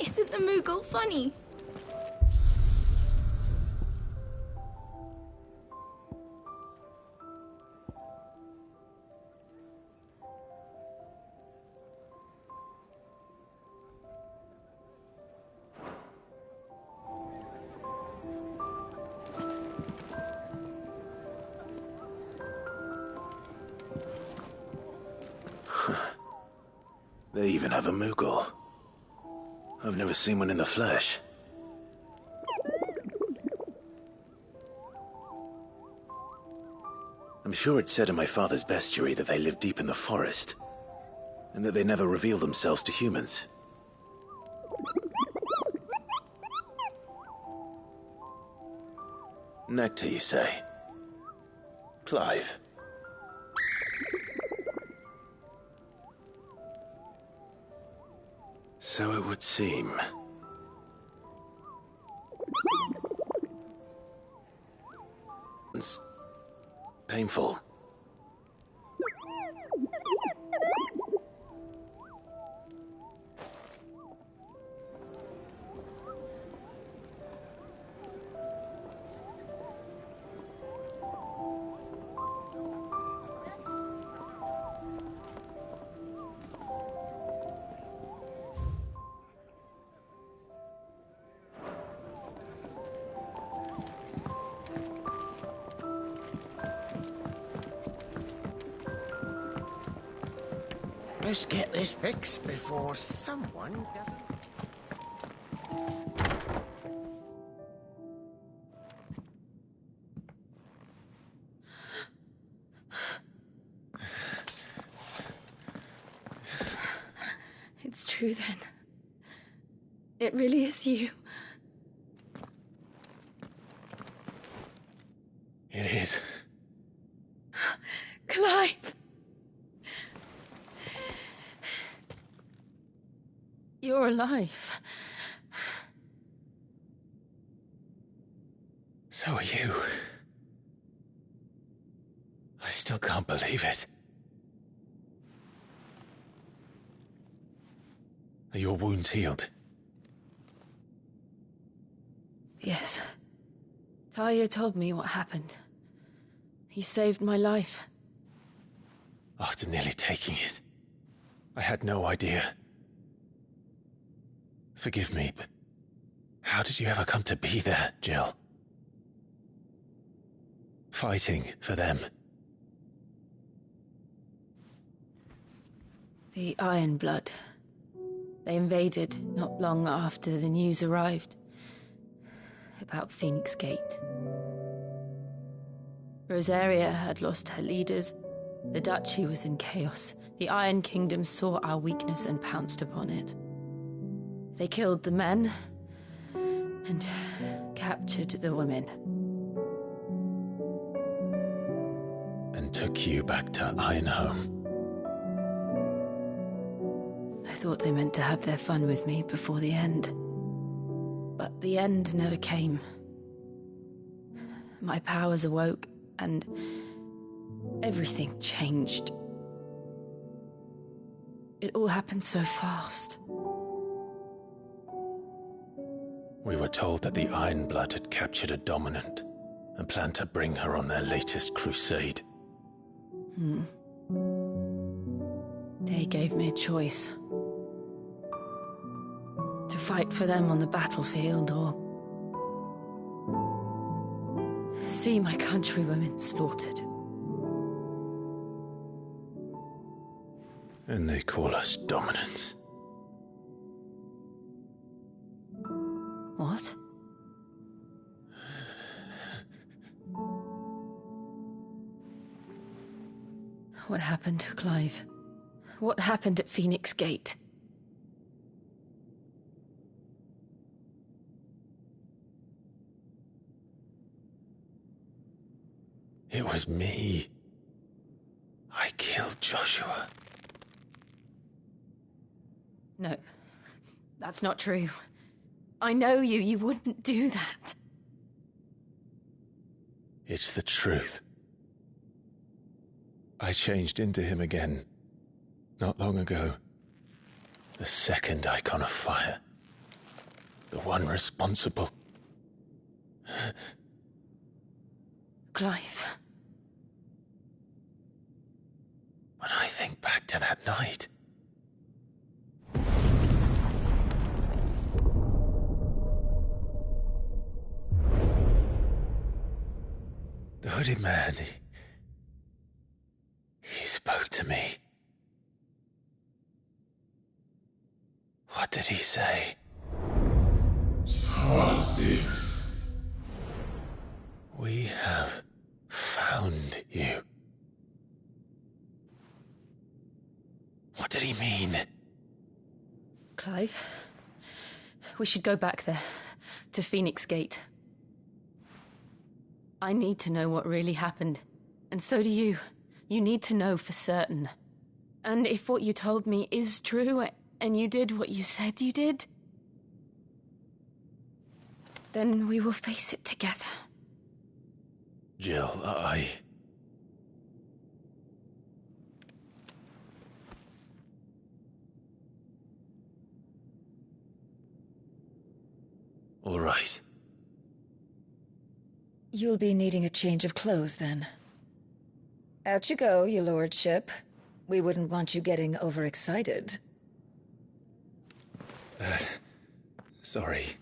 Isn't the Moogle funny? They even have a Moogle. I've never seen one in the flesh. I'm sure it said in my father's bestiary that they live deep in the forest, and that they never reveal themselves to humans. Nectar, you say? Clive. So it would seem. It's painful. Let's get this fixed before someone doesn't... It's true then. It really is you. It is. Clive! You're alive. So are you. I still can't believe it. Are your wounds healed? Yes. Talia told me what happened. You saved my life. After nearly taking it, I had no idea. Forgive me, but how did you ever come to be there, Jill? Fighting for them. The Iron Blood. They invaded not long after the news arrived about Phoenix Gate. Rosaria had lost her leaders. The Duchy was in chaos. The Iron Kingdom saw our weakness and pounced upon it. They killed the men and captured the women. And took you back to Ironhome. I thought they meant to have their fun with me before the end. But the end never came. My powers awoke, and everything changed. It all happened so fast. We were told that the Iron Blood had captured a dominant and planned to bring her on their latest crusade. They gave me a choice. To fight for them on the battlefield, or see my countrywomen slaughtered. And they call us dominants. What? What happened to Clive? What happened at Phoenix Gate? It was me. I killed Joshua. No, that's not true. I know you. You wouldn't do that. It's the truth. I changed into him again, not long ago. The second icon of fire The one responsible. Clive. When I think back to that night... The hooded man, he spoke to me. What did he say? Six. We have found you. What did he mean? Clive, we should go back there, to Phoenix Gate. I need to know what really happened. And so do you. You need to know for certain. And if what you told me is true, and you did what you said you did, then we will face it together. Jill, All right. You'll be needing a change of clothes, then. Out you go, your lordship. We wouldn't want you getting overexcited. Sorry.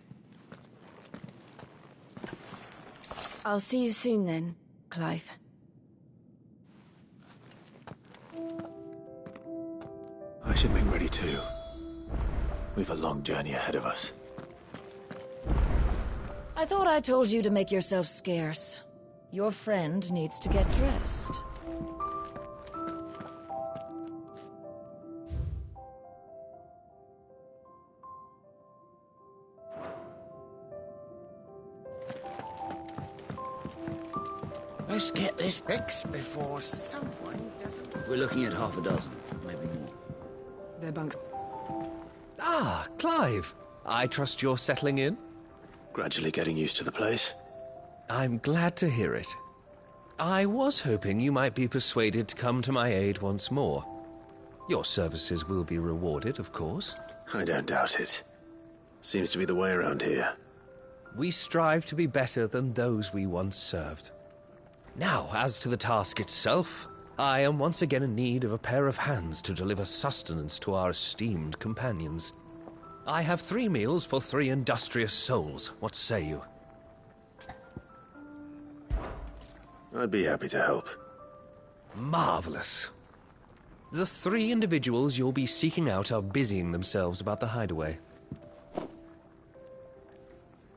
I'll see you soon then, Clive. I should make ready too. We've a long journey ahead of us. I thought I told you to make yourself scarce. Your friend needs to get dressed. Let's get this fixed before someone doesn't... We're looking at half a dozen, maybe more. Their bunks. Ah, Clive. I trust you're settling in? Gradually getting used to the place. I'm glad to hear it. I was hoping you might be persuaded to come to my aid once more. Your services will be rewarded, of course. I don't doubt it. Seems to be the way around here. We strive to be better than those we once served. Now, as to the task itself, I am once again in need of a pair of hands to deliver sustenance to our esteemed companions. I have 3 meals for 3 industrious souls. What say you? I'd be happy to help. Marvelous. The 3 individuals you'll be seeking out are busying themselves about the hideaway.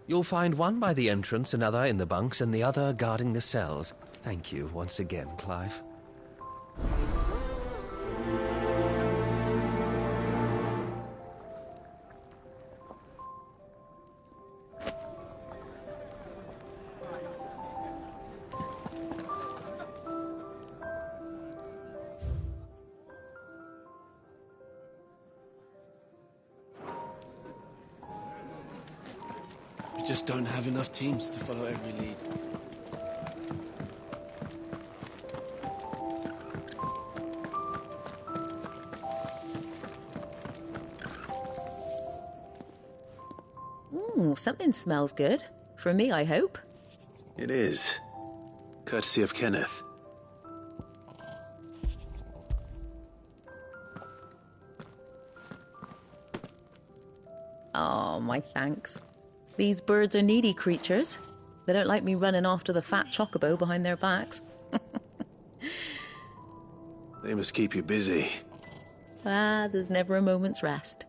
You'll find one by the entrance, another in the bunks, and the other guarding the cells. Thank you once again, Clive. We just don't have enough teams to follow every lead. Ooh, something smells good. For me, I hope. It is. Courtesy of Kenneth. Oh, my thanks. These birds are needy creatures. They don't like me running after the fat chocobo behind their backs. They must keep you busy. Ah, there's never a moment's rest.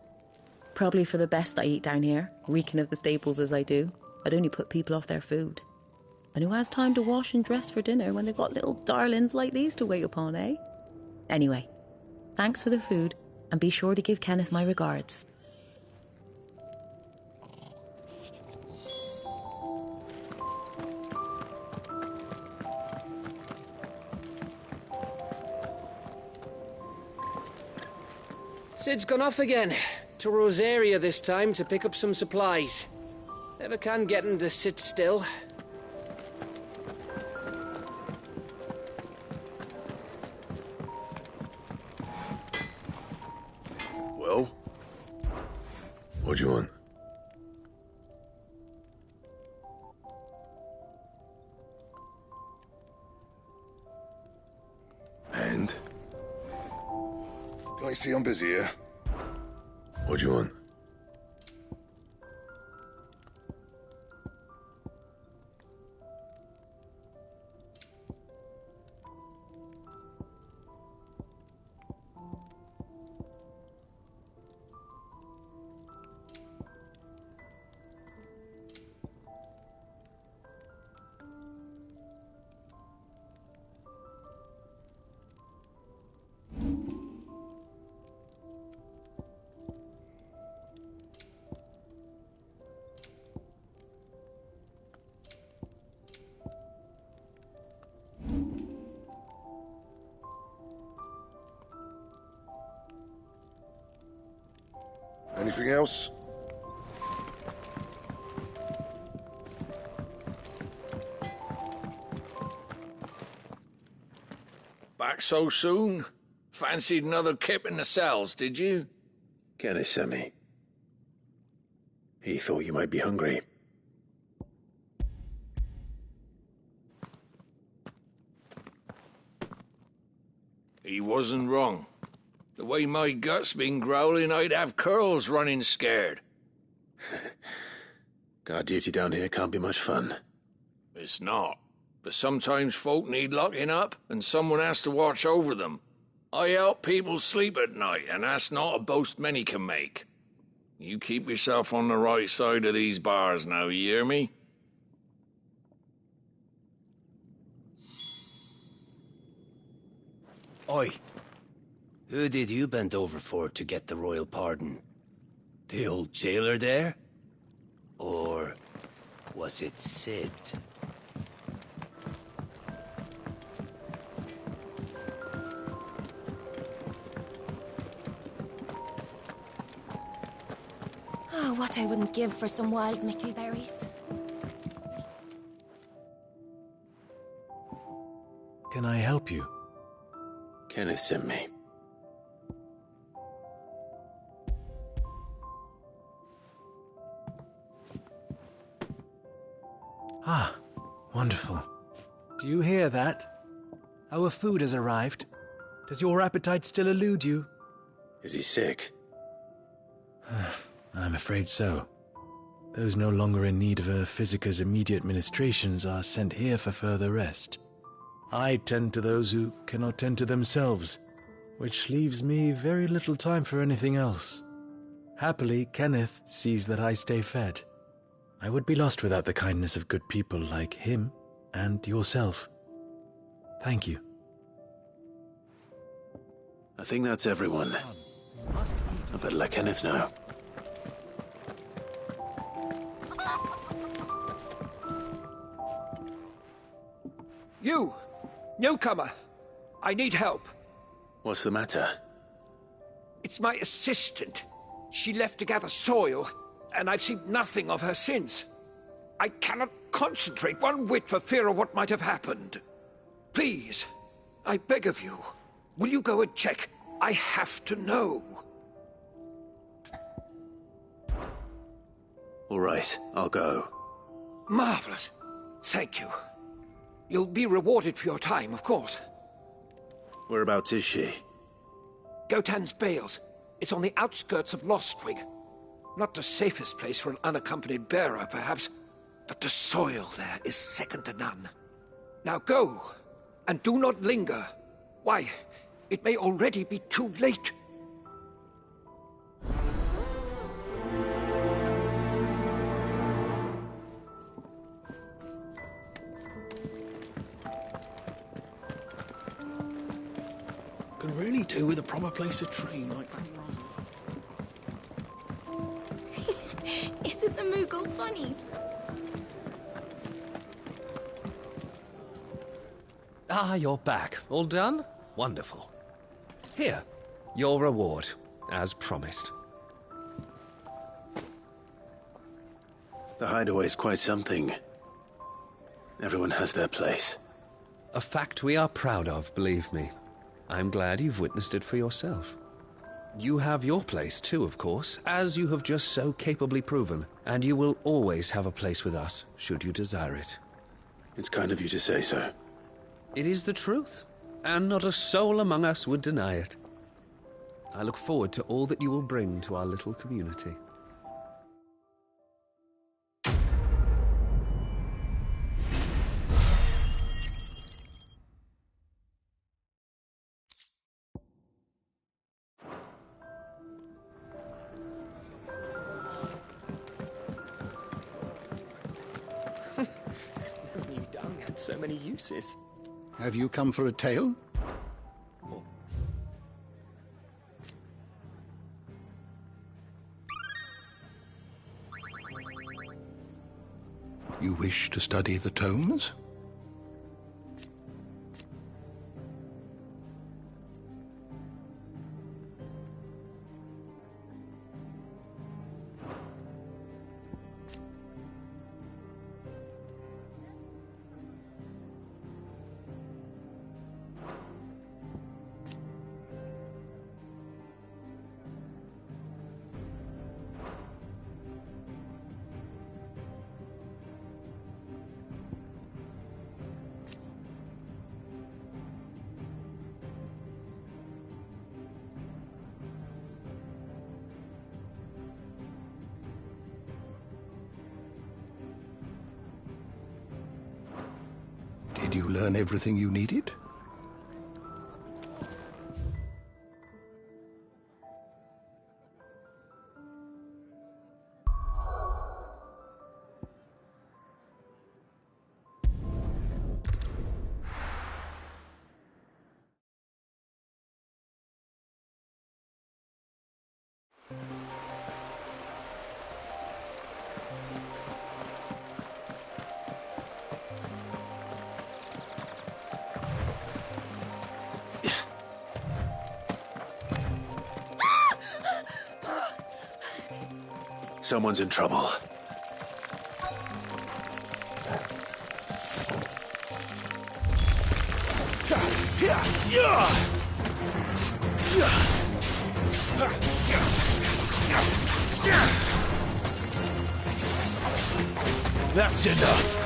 Probably for the best I eat down here, reeking of the stables as I do. I'd only put people off their food. And who has time to wash and dress for dinner when they've got little darlings like these to wait upon, eh? Anyway, thanks for the food, and be sure to give Kenneth my regards. Sid's gone off again. To Rosaria this time to pick up some supplies. Never can get him to sit still. Well? What do you want? mind. Can't you see I'm busy here? What do you want? Anything else? Back so soon? Fancied another kip in the cells, did you? Kenneth sent me. He thought you might be hungry. He wasn't wrong. The way my gut's been growling, I'd have curls running scared. Guard duty down here can't be much fun. It's not. But sometimes folk need locking up, and someone has to watch over them. I help people sleep at night, and that's not a boast many can make. You keep yourself on the right side of these bars now, you hear me? Oi. Who did you bend over for to get the royal pardon? The old jailer there? Or was it Sid? Oh, what I wouldn't give for some wild mickleberries. Can I help you? Kenneth sent me. Ah, wonderful. Do you hear that? Our food has arrived. Does your appetite still elude you? Is he sick? I'm afraid so. Those no longer in need of a Physica's immediate ministrations are sent here for further rest. I tend to those who cannot tend to themselves, which leaves me very little time for anything else. Happily, Kenneth sees that I stay fed. I would be lost without the kindness of good people like him and yourself. Thank you. I think that's everyone. I better let Kenneth know. You! Newcomer! I need help. What's the matter? It's my assistant. She left to gather soil, and I've seen nothing of her since. I cannot concentrate one whit for fear of what might have happened. Please, I beg of you, will you go and check? I have to know. All right, I'll go. Marvelous. Thank you. You'll be rewarded for your time, of course. Whereabouts is she? Gotan's Bales. It's on the outskirts of Lostwig. Not the safest place for an unaccompanied bearer, perhaps, but the soil there is second to none. Now go, and do not linger. Why, it may already be too late. Could really do with a proper place to train like that. Isn't the Moogle funny? Ah, you're back. All done? Wonderful. Here, your reward, as promised. The hideaway's quite something. Everyone has their place. A fact we are proud of, believe me. I'm glad you've witnessed it for yourself. You have your place too, of course, as you have just so capably proven, and you will always have a place with us, should you desire it. It's kind of you to say so. It is the truth, and not a soul among us would deny it. I look forward to all that you will bring to our little community. New dung had so many uses. Have you come for a tale? You wish to study the tomes? Did you learn everything you needed? Someone's in trouble. That's enough.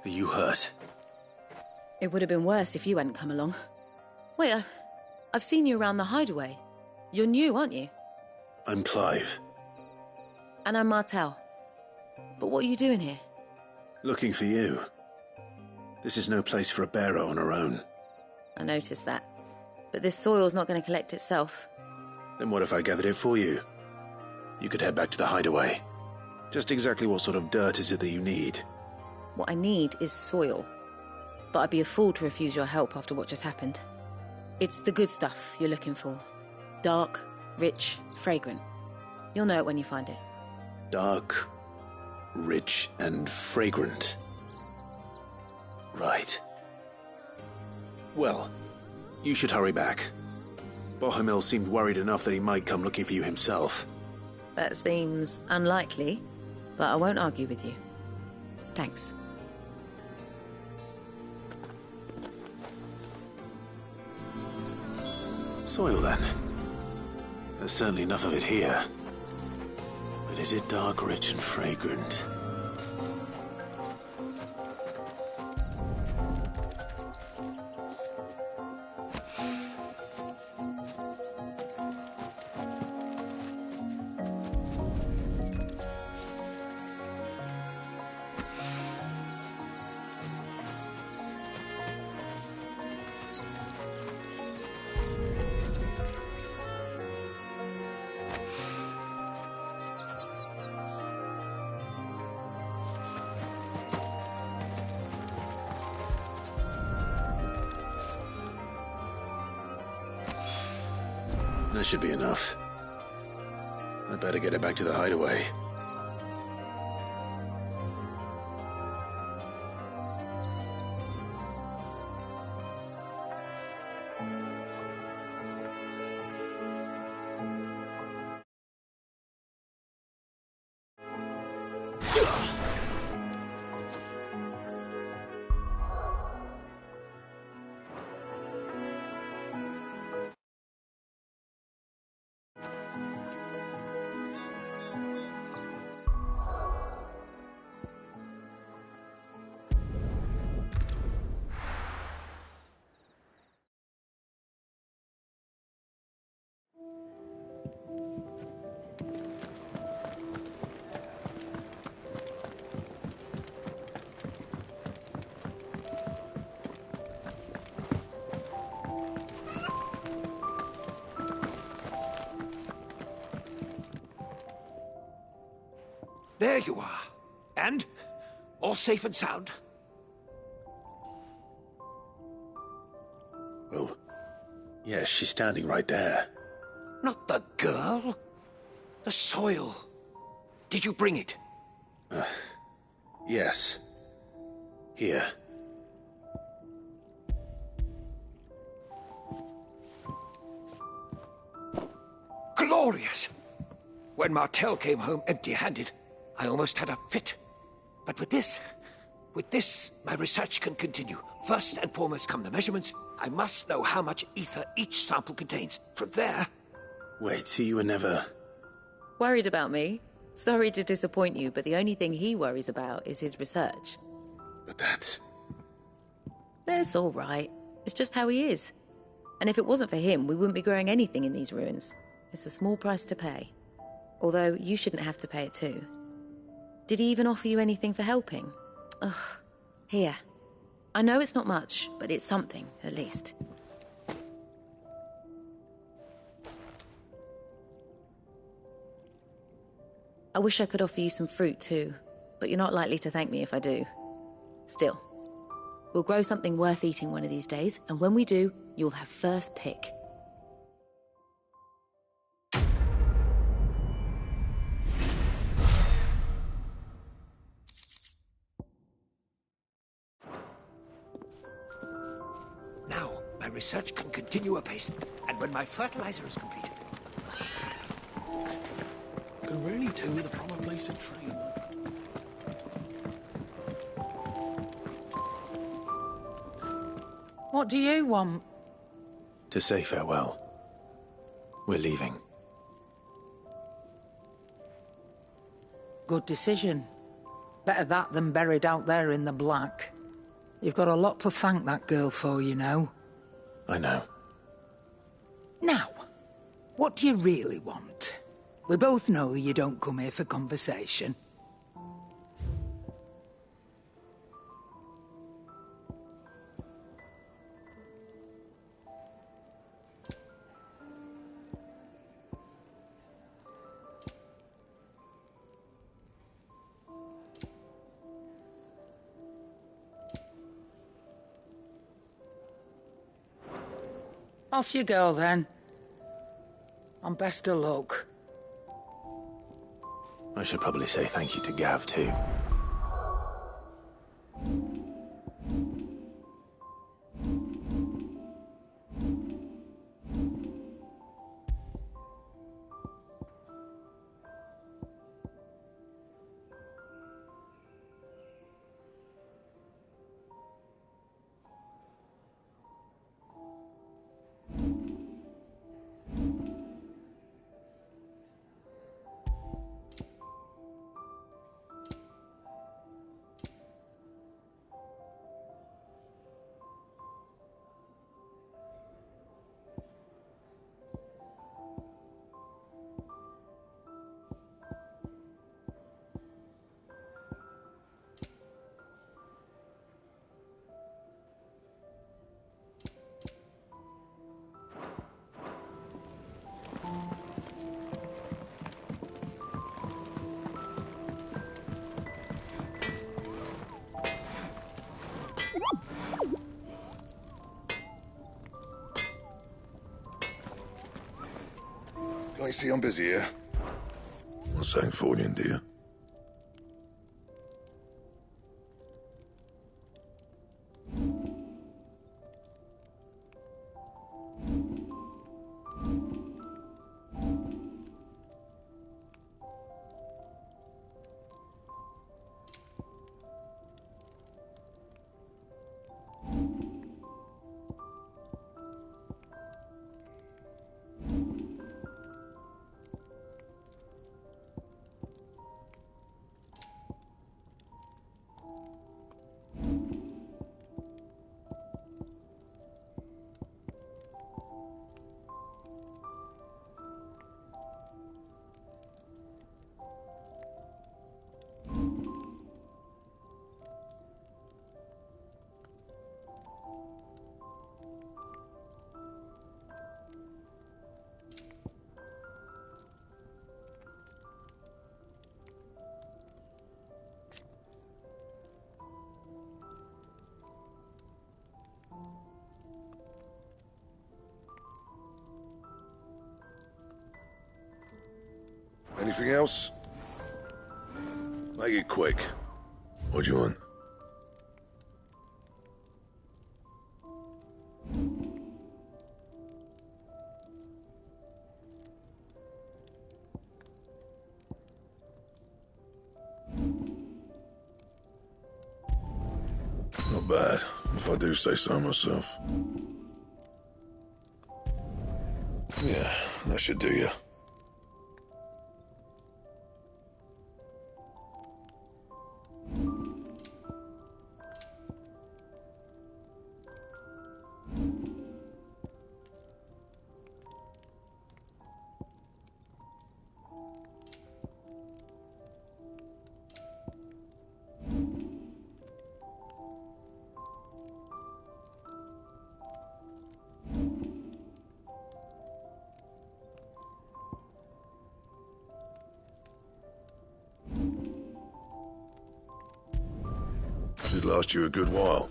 Are you hurt? It would have been worse if you hadn't come along. Wait, I've seen you around the hideaway. You're new, aren't you? I'm Clive. And I'm Martel. But what are you doing here? Looking for you. This is no place for a bearer on her own. I noticed that. But this soil's not going to collect itself. Then what if I gathered it for you? You could head back to the hideaway. Just exactly what sort of dirt is it that you need? What I need is soil. But I'd be a fool to refuse your help after what just happened. It's the good stuff you're looking for. Dark, rich, fragrant. You'll know it when you find it. Dark, rich, and fragrant. Right. Well, you should hurry back. Bohemil seemed worried enough that he might come looking for you himself. That seems unlikely, but I won't argue with you. Thanks. Soil, then. There's certainly enough of it here. But is it dark, rich, and fragrant? That should be enough. I better get it back to the hideaway. There you are. And? All safe and sound? Well, yes, she's standing right there. Not the girl. The soil. Did you bring it? Yes. Here. Glorious! When Martel came home empty-handed, I almost had a fit. But with this, my research can continue. First and foremost come the measurements. I must know how much ether each sample contains. From there... Wait, so you were never... Worried about me? Sorry to disappoint you, but the only thing he worries about is his research. But that's... That's all right. It's just how he is. And if it wasn't for him, we wouldn't be growing anything in these ruins. It's a small price to pay. Although, you shouldn't have to pay it too. Did he even offer you anything for helping? Ugh. Here. I know it's not much, but it's something, at least. I wish I could offer you some fruit too, but you're not likely to thank me if I do. Still, we'll grow something worth eating one of these days, and when we do, you'll have first pick. Now, my research can continue apace, and when my fertilizer is complete... Could really do with a proper place to train. What do you want? To say farewell. We're leaving. Good decision. Better that than buried out there in the black. You've got a lot to thank that girl for, you know. I know. Now, what do you really want? We both know you don't come here for conversation. Off you go, then. And best of luck. I should probably say thank you to Gav, too. I see I'm busy here. What's that for you, dear? Anything else? Make it quick. What do you want? Not bad, if I do say so myself. Yeah, that should do you. Should last you a good while.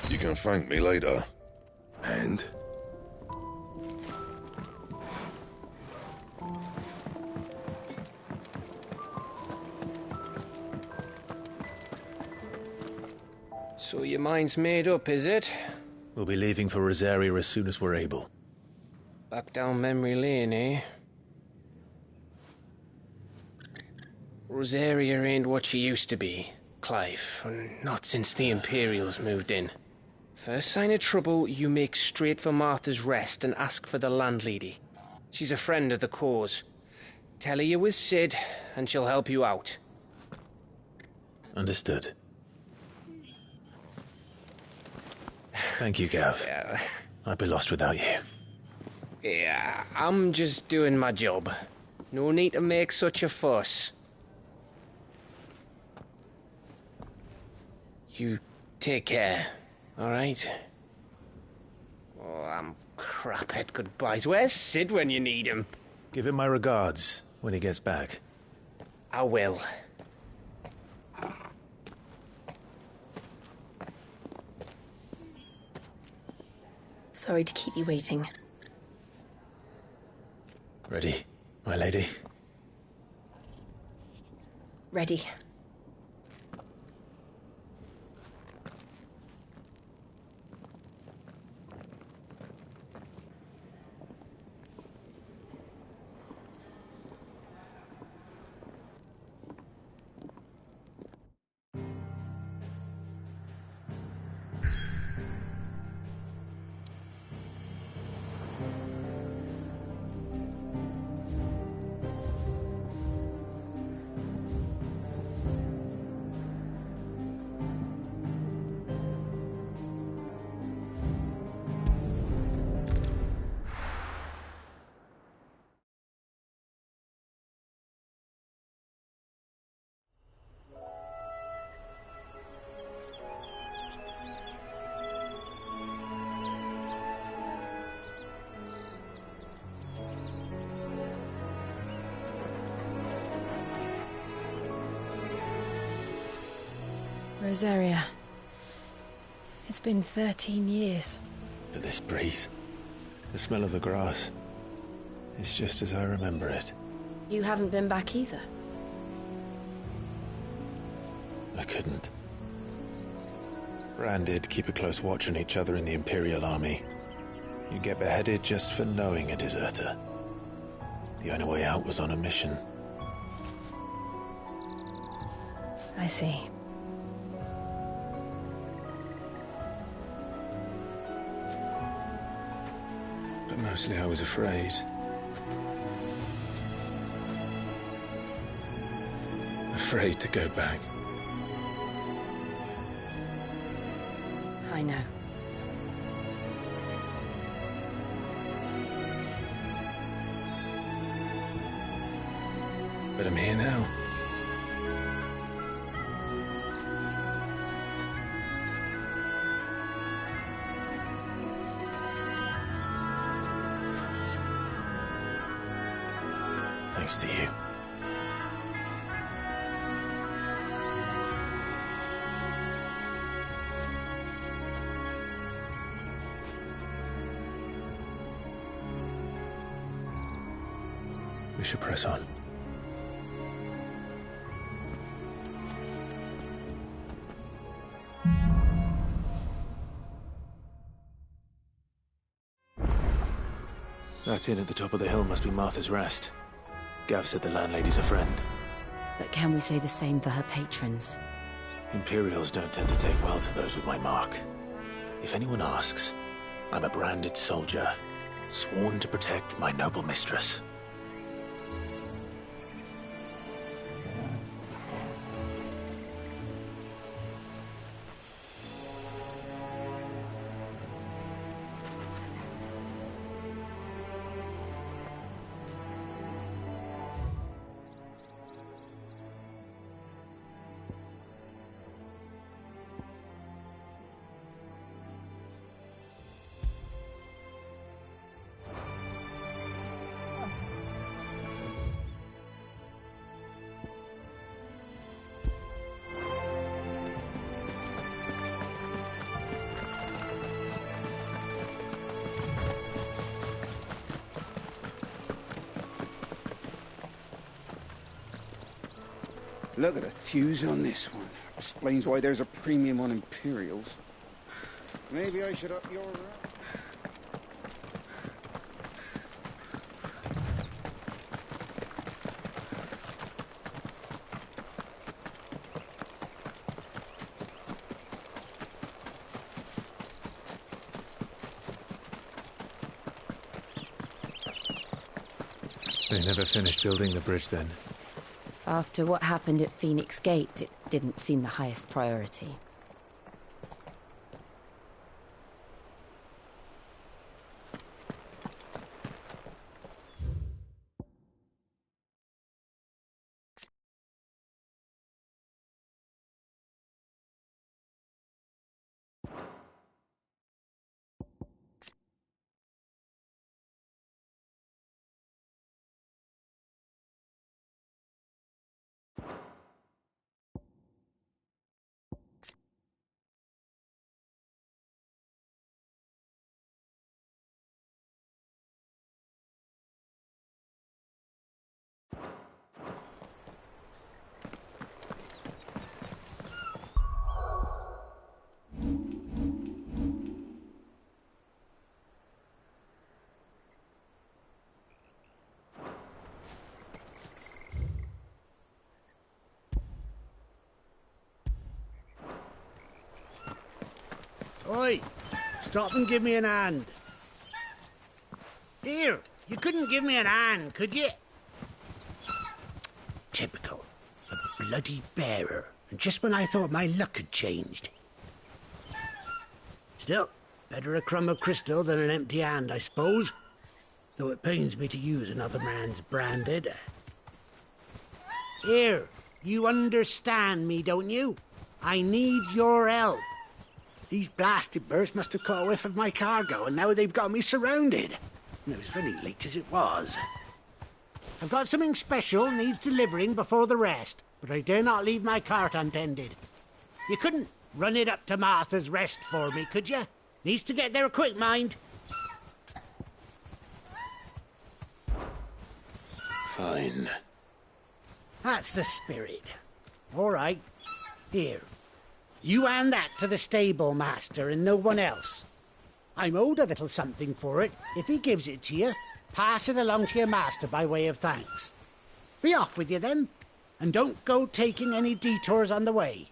You can thank me later. And? So your mind's made up, is it? We'll be leaving for Rosaria as soon as we're able. Back down memory lane, eh? Rosaria ain't what she used to be, Clive, and not since the Imperials moved in. First sign of trouble, you make straight for Martha's Rest and ask for the landlady. She's a friend of the cause. Tell her you was Sid, and she'll help you out. Understood. Thank you, Gav. Yeah. I'd be lost without you. Yeah, I'm just doing my job. No need to make such a fuss. You take care, alright? Oh, I'm crap at goodbyes. Where's Sid when you need him? Give him my regards when he gets back. I will. Sorry to keep you waiting. Ready, my lady? Ready. Rosaria. It's been 13 years. But this breeze, the smell of the grass, it's just as I remember it. You haven't been back either? I couldn't. Bran did keep a close watch on each other in the Imperial Army. You'd get beheaded just for knowing a deserter. The only way out was on a mission. I see. But mostly I was afraid. Afraid to go back. I know. But I'm here now. Thanks to you. We should press on. That inn at the top of the hill must be Martha's Rest. Gav said the landlady's a friend. But can we say the same for her patrons? Imperials don't tend to take well to those with my mark. If anyone asks, I'm a branded soldier, sworn to protect my noble mistress. Look at the thews on this one. Explains why there's a premium on Imperials. Maybe I should up your... They never finished building the bridge then. After what happened at Phoenix Gate, it didn't seem the highest priority. Oi! Stop and give me an hand. Here, you couldn't give me an hand, could you? Typical. A bloody bearer. And just when I thought my luck had changed. Still, better a crumb of crystal than an empty hand, I suppose. Though it pains me to use another man's branded. Here, you understand me, don't you? I need your help. These blasted birds must have caught a whiff of my cargo, and now they've got me surrounded. And it was very late as it was. I've got something special needs delivering before the rest, but I dare not leave my cart untended. You couldn't run it up to Martha's Rest for me, could you? Needs to get there quick, mind. Fine. That's the spirit. All right. Here. You hand that to the stable master and no one else. I'm owed a little something for it. If he gives it to you, pass it along to your master by way of thanks. Be off with you then, and don't go taking any detours on the way.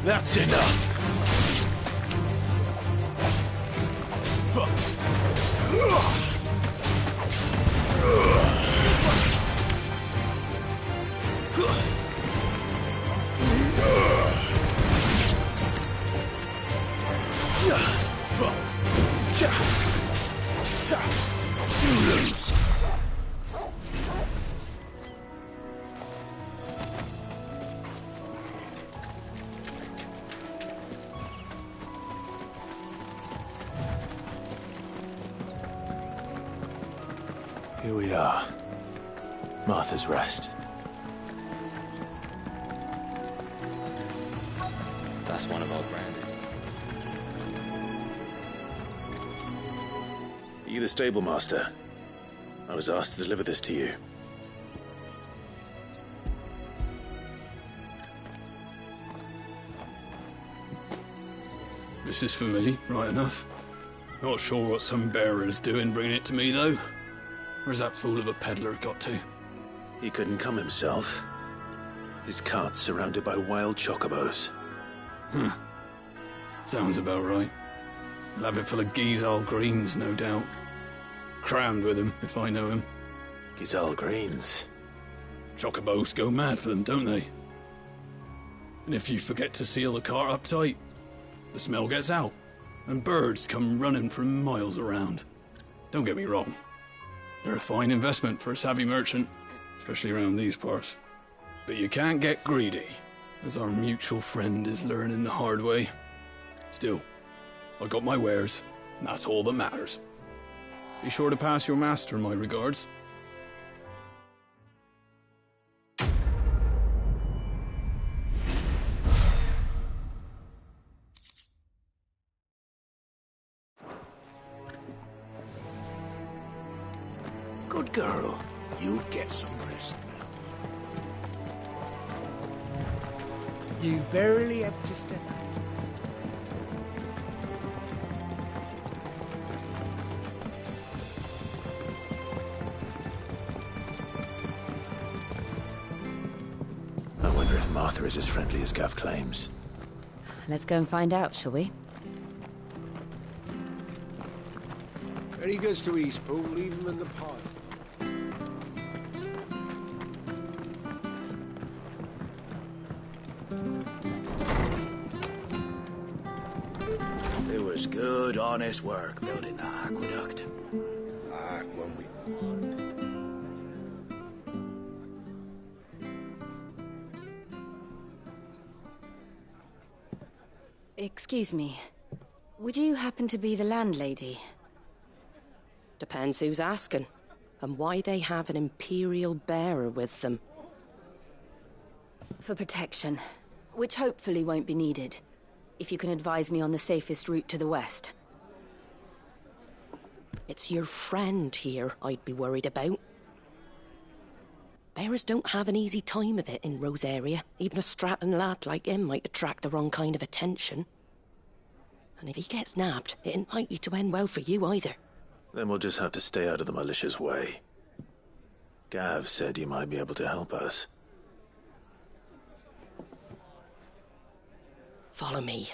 That's enough. Here we are. Martha's Rest. That's one of our branded. Are you the stable master? I was asked to deliver this to you. This is for me, right enough. Not sure what some bearer's doing bringing it to me, though. Where's that fool of a peddler got to? He couldn't come himself. His cart's surrounded by wild chocobos. Huh. Sounds about right. He'll have it full of Gizal greens, no doubt. Crammed with him, if I know him. Gizal greens? Chocobos go mad for them, don't they? And if you forget to seal the cart up tight, the smell gets out, and birds come running from miles around. Don't get me wrong. They're a fine investment for a savvy merchant, especially around these parts. But you can't get greedy, as our mutual friend is learning the hard way. Still, I got my wares, and that's all that matters. Be sure to pass your master my regards. Good girl. You get some rest now. You barely have to step out. I wonder if Martha is as friendly as Gav claims. Let's go and find out, shall we? Any goods to Eastpool, leave them in the pile. It was good, honest work building the aqueduct. When we... Excuse me. Would you happen to be the landlady? Depends who's asking, and why they have an Imperial bearer with them. For protection, which hopefully won't be needed. If you can advise me on the safest route to the west. It's your friend here I'd be worried about. Bearers don't have an easy time of it in Rose area. Even a Stratton lad like him might attract the wrong kind of attention. And if he gets nabbed, it ain't likely to end well for you either. Then we'll just have to stay out of the militia's way. Gav said you might be able to help us. Follow me.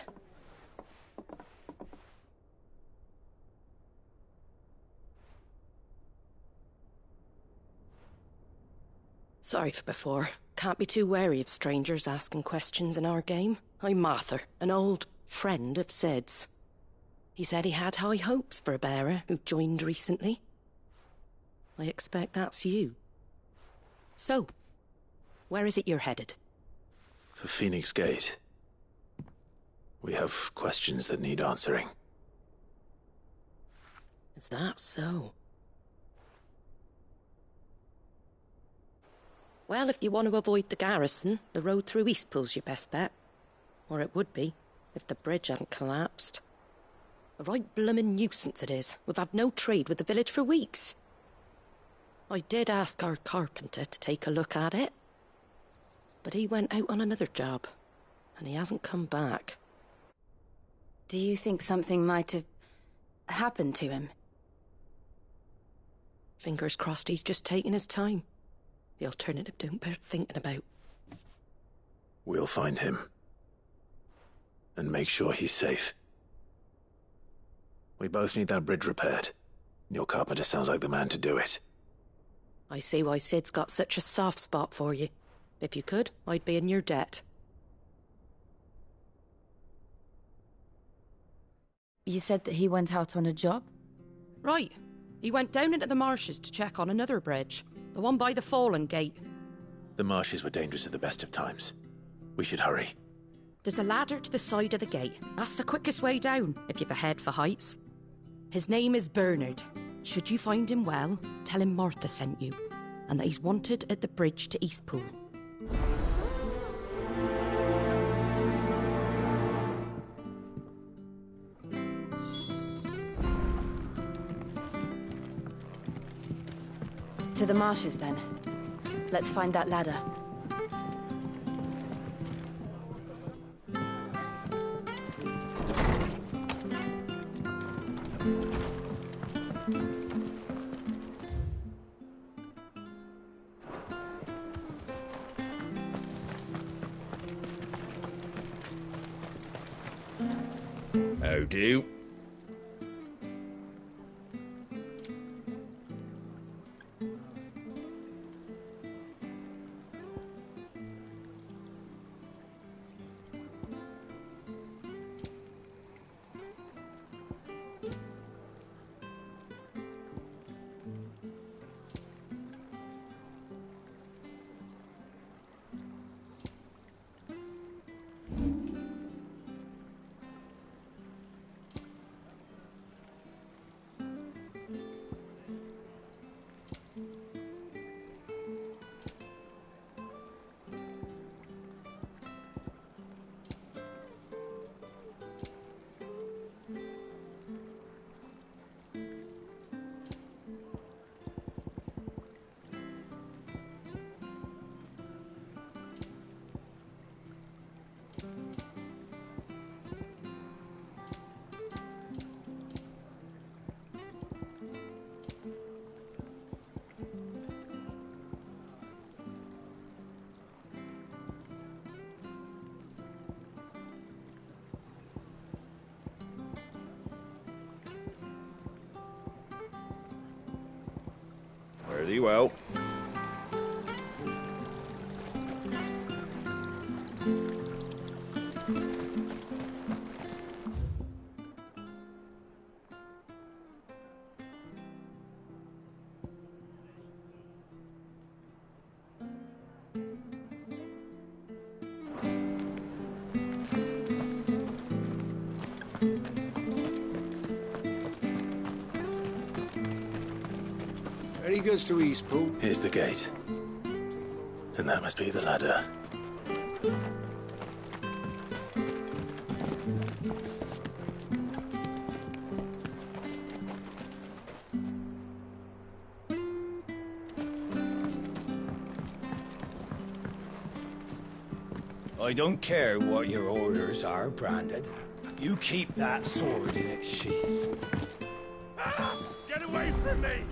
Sorry for before. Can't be too wary of strangers asking questions in our game. I'm Martha, an old friend of Sid's. He said he had high hopes for a bearer who joined recently. I expect that's you. So, where is it you're headed? For Phoenix Gate. We have questions that need answering. Is that so? Well, if you want to avoid the garrison, the road through Eastpool's your best bet. Or it would be, if the bridge hadn't collapsed. A right bloomin' nuisance it is. We've had no trade with the village for weeks. I did ask our carpenter to take a look at it. But he went out on another job, and he hasn't come back. Do you think something might have happened to him? Fingers crossed he's just taking his time. The alternative don't bear thinking about. We'll find him. And make sure he's safe. We both need that bridge repaired. Your carpenter sounds like the man to do it. I see why Sid's got such a soft spot for you. If you could, I'd be in your debt. You said that he went out on a job? Right. He went down into the marshes to check on another bridge. The one by the Fallen Gate. The marshes were dangerous at the best of times. We should hurry. There's a ladder to the side of the gate. That's the quickest way down, if you've a head for heights. His name is Bernard. Should you find him well, tell him Martha sent you, and that he's wanted at the bridge to Eastpool. To the marshes, then. Let's find that ladder. How do? Very well. Take us to Eastpool. Here's the gate. And that must be the ladder. I don't care what your orders are, Branded. You keep that sword in its sheath. Get away from me!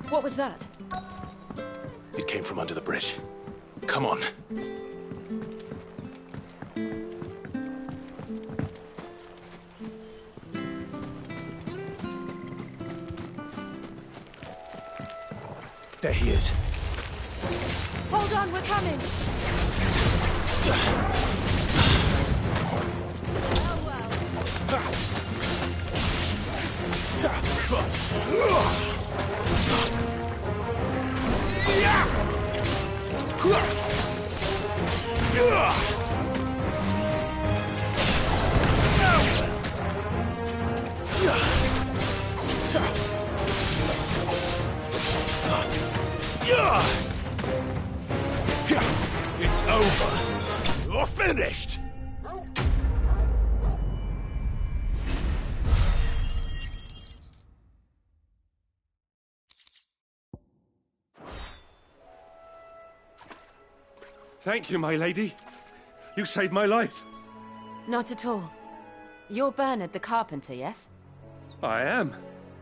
What was that? It came from under the bridge. Come on. There he is. Hold on, we're coming! It's over. You're finished. Thank you, my lady. You saved my life. Not at all. You're Bernard the carpenter, yes? I am.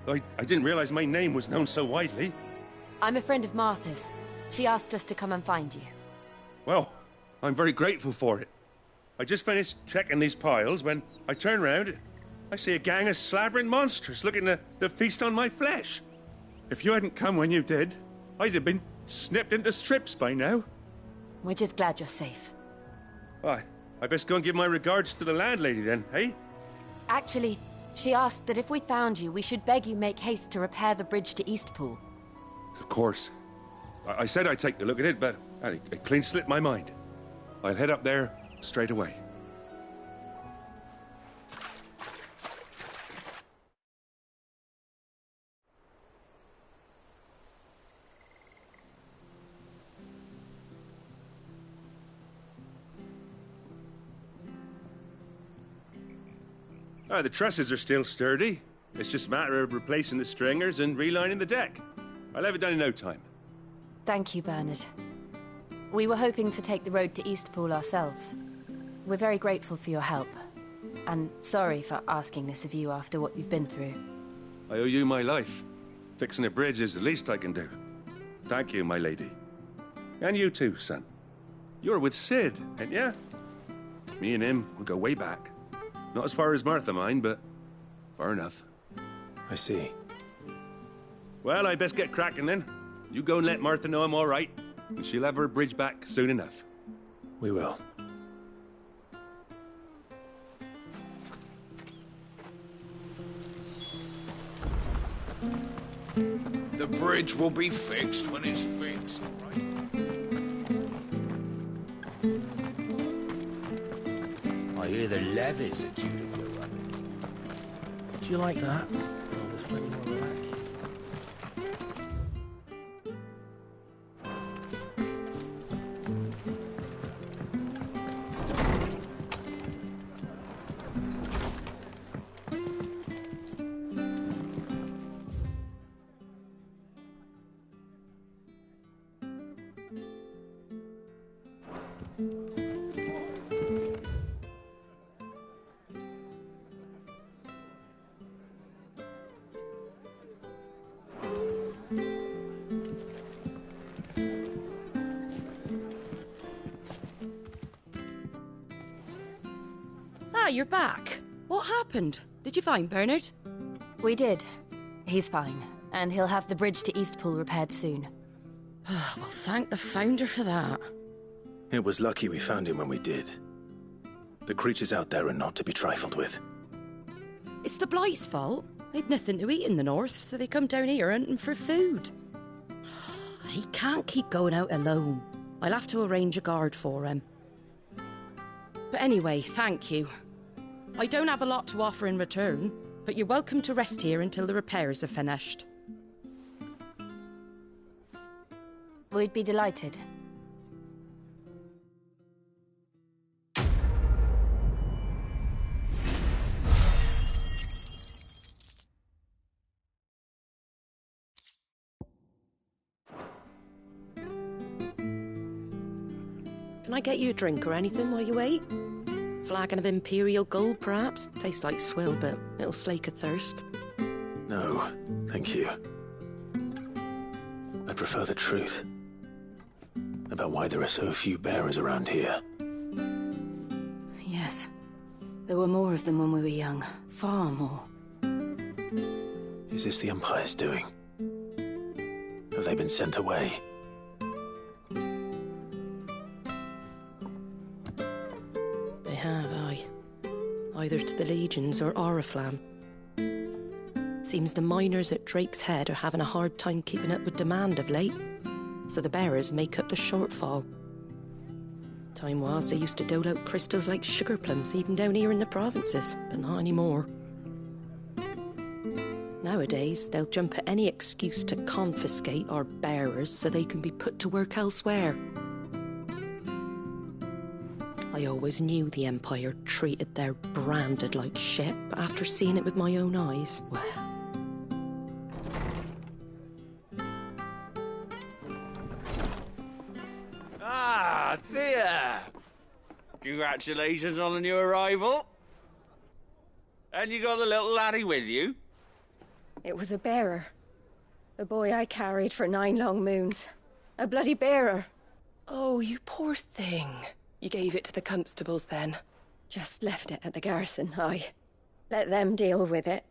I didn't realize my name was known so widely. I'm a friend of Martha's. She asked us to come and find you. Well, I'm very grateful for it. I just finished checking these piles when I turn round. I see a gang of slavering monsters looking to feast on my flesh. If you hadn't come when you did, I'd have been snipped into strips by now. We're just glad you're safe. Why, I best go and give my regards to the landlady then, eh? Actually, she asked that if we found you, we should beg you make haste to repair the bridge to Eastpool. Of course. I said I'd take a look at it, but it clean slipped my mind. I'll head up there straight away. The trusses are still sturdy. It's just a matter of replacing the stringers and relining the deck. I'll have it done in no time. Thank you, Bernard. We were hoping to take the road to Eastpool ourselves. We're very grateful for your help. And sorry for asking this of you after what you've been through. I owe you my life. Fixing a bridge is the least I can do. Thank you, my lady. And you too, son. You're with Sid, ain't ya? Me and him, we go way back. Not as far as Martha, mind, but far enough. I see. Well, I best get cracking then. You go and let Martha know I'm all right, and she'll have her bridge back soon enough. We will. The bridge will be fixed when it's fixed, right? I hear the levies are due to go up. Do you like that? Oh, there's plenty more of that. You're back. What happened? Did you find Bernard? We did. He's fine, and he'll have the bridge to Eastpool repaired soon. Well, thank the Founder for that. It was lucky we found him when we did. The creatures out there are not to be trifled with. It's the Blight's fault. They'd nothing to eat in the north, so they come down here hunting for food. He can't keep going out alone. I'll have to arrange a guard for him. But anyway, thank you. I don't have a lot to offer in return, but you're welcome to rest here until the repairs are finished. We'd be delighted. Can I get you a drink or anything while you wait? Flagon of Imperial Gold, perhaps? Tastes like swill, but it'll slake a thirst. No, thank you. I prefer the truth. About why there are so few bearers around here. Yes. There were more of them when we were young. Far more. Is this the Empire's doing? Have they been sent away? They have, aye. Either to the Legions or Oriflamme. Seems the miners at Drake's Head are having a hard time keeping up with demand of late, so the bearers make up the shortfall. Time was they used to dole out crystals like sugar plums even down here in the provinces, but not anymore. Nowadays, they'll jump at any excuse to confiscate our bearers so they can be put to work elsewhere. I always knew the Empire treated their branded like shit, but after seeing it with my own eyes, well... Ah, Thea! Congratulations on the new arrival. And you got the little laddie with you? It was a bearer. The boy I carried for 9 long moons. A bloody bearer. Oh, you poor thing. You gave it to the constables then? Just left it at the garrison, aye. Let them deal with it.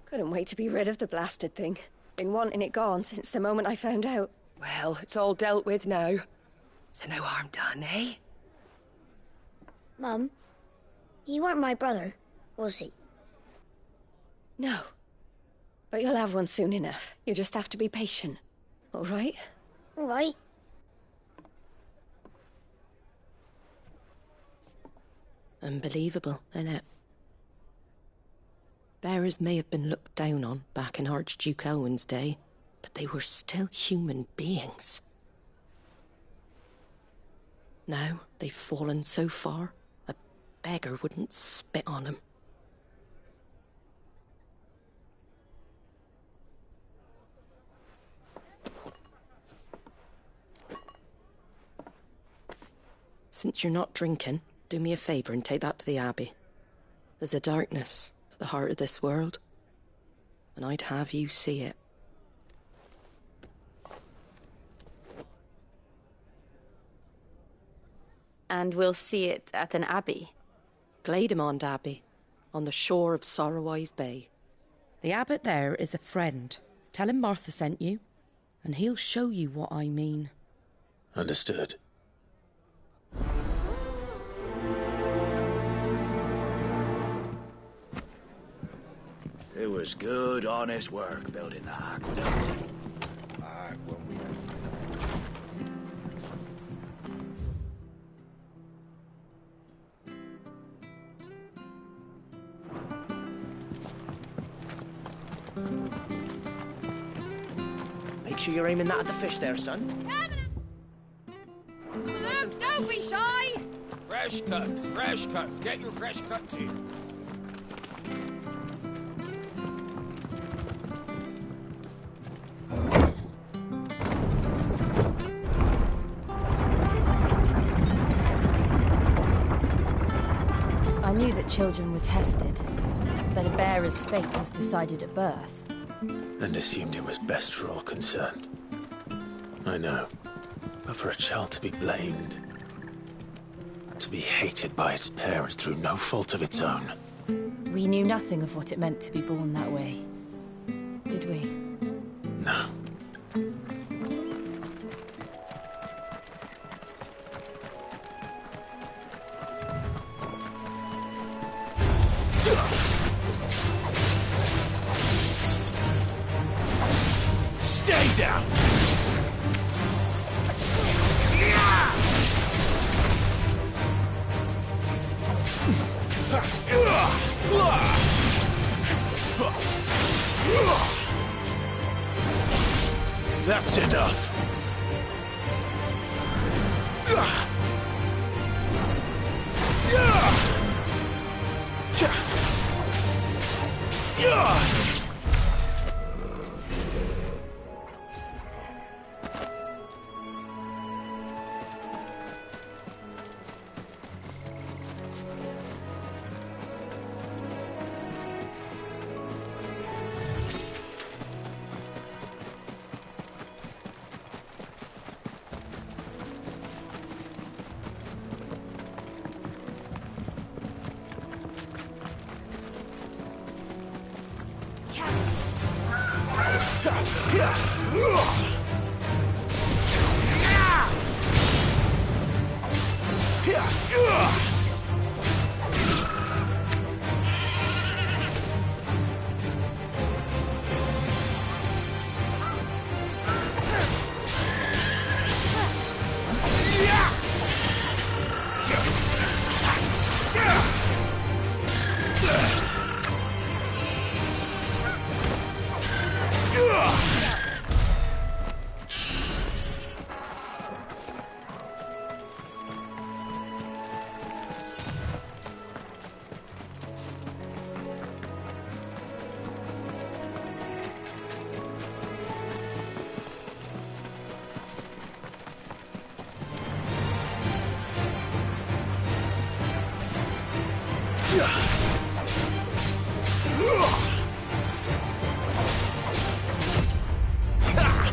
Couldn't wait to be rid of the blasted thing. Been wanting it gone since the moment I found out. Well, it's all dealt with now. So no harm done, eh? Mum, you weren't my brother, was he? No. But you'll have one soon enough. You just have to be patient. All right? All right. Unbelievable, innit? Bearers may have been looked down on back in Archduke Elwin's day, but they were still human beings. Now they've fallen so far, a beggar wouldn't spit on them. Since you're not drinking, do me a favour and take that to the Abbey. There's a darkness at the heart of this world, and I'd have you see it. And we'll see it at an abbey? Glademond Abbey, on the shore of Sorrowwise Bay. The abbot there is a friend. Tell him Martha sent you, and he'll show you what I mean. Understood. It was good, honest work building the aqueduct. Make sure you're aiming that at the fish there, son. Look, don't be shy! Fresh cuts. Get your fresh cuts here. I knew that children were tested, that a bearer's fate was decided at birth. And assumed it was best for all concerned. I know. But for a child to be blamed, to be hated by its parents through no fault of its own. We knew nothing of what it meant to be born that way, did we? No. Stay down!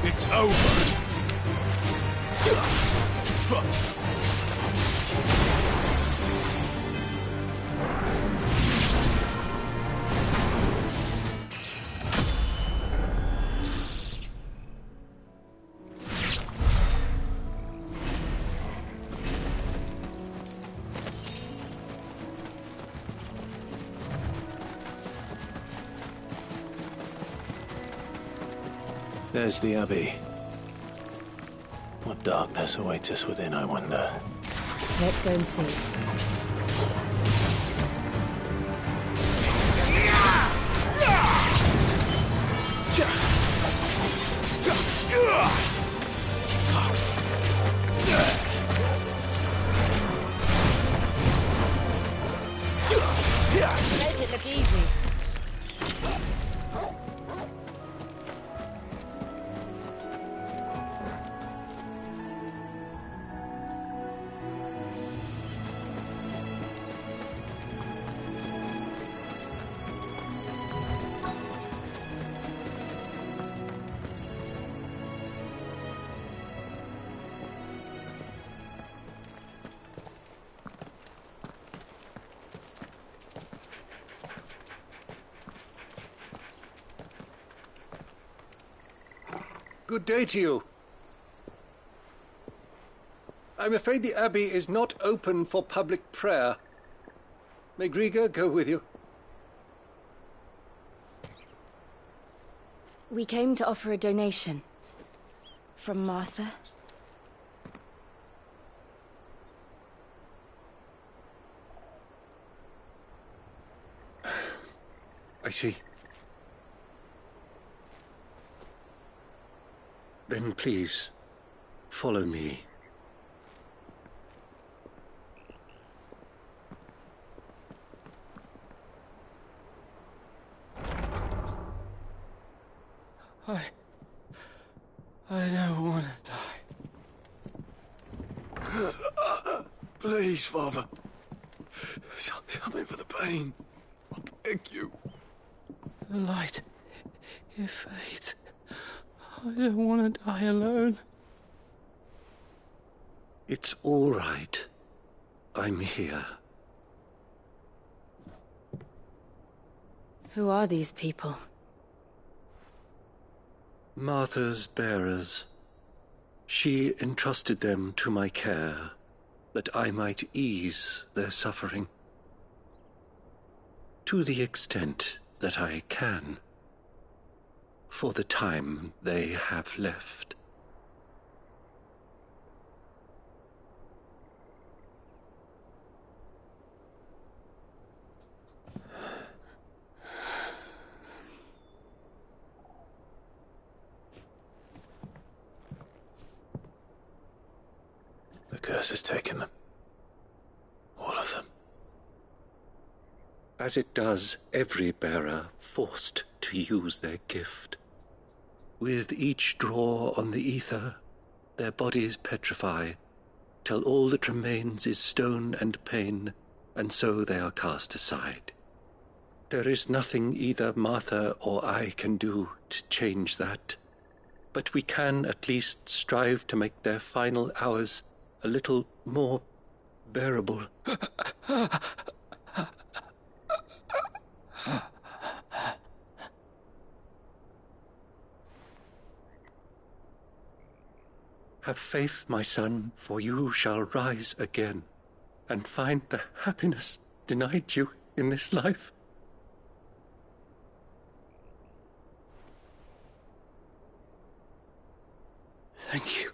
It's over. There's the Abbey. What darkness awaits us within, I wonder? Let's go and see. Make it look easy. Good day to you. I'm afraid the Abbey is not open for public prayer. May Griga go with you? We came to offer a donation. From Martha. I see. Then please, follow me. I don't want to die. Please, Father. Help me for the pain. I beg you. The light, it fades. I don't want to die alone. It's all right. I'm here. Who are these people? Martha's bearers. She entrusted them to my care, that I might ease their suffering. To the extent that I can. For the time they have left. The curse has taken them. All of them. As it does every bearer forced to use their gift. With each draw on the ether, their bodies petrify, till all that remains is stone and pain, and so they are cast aside. There is nothing either Martha or I can do to change that, but we can at least strive to make their final hours a little more bearable. Have faith, my son, for you shall rise again, and find the happiness denied you in this life. Thank you,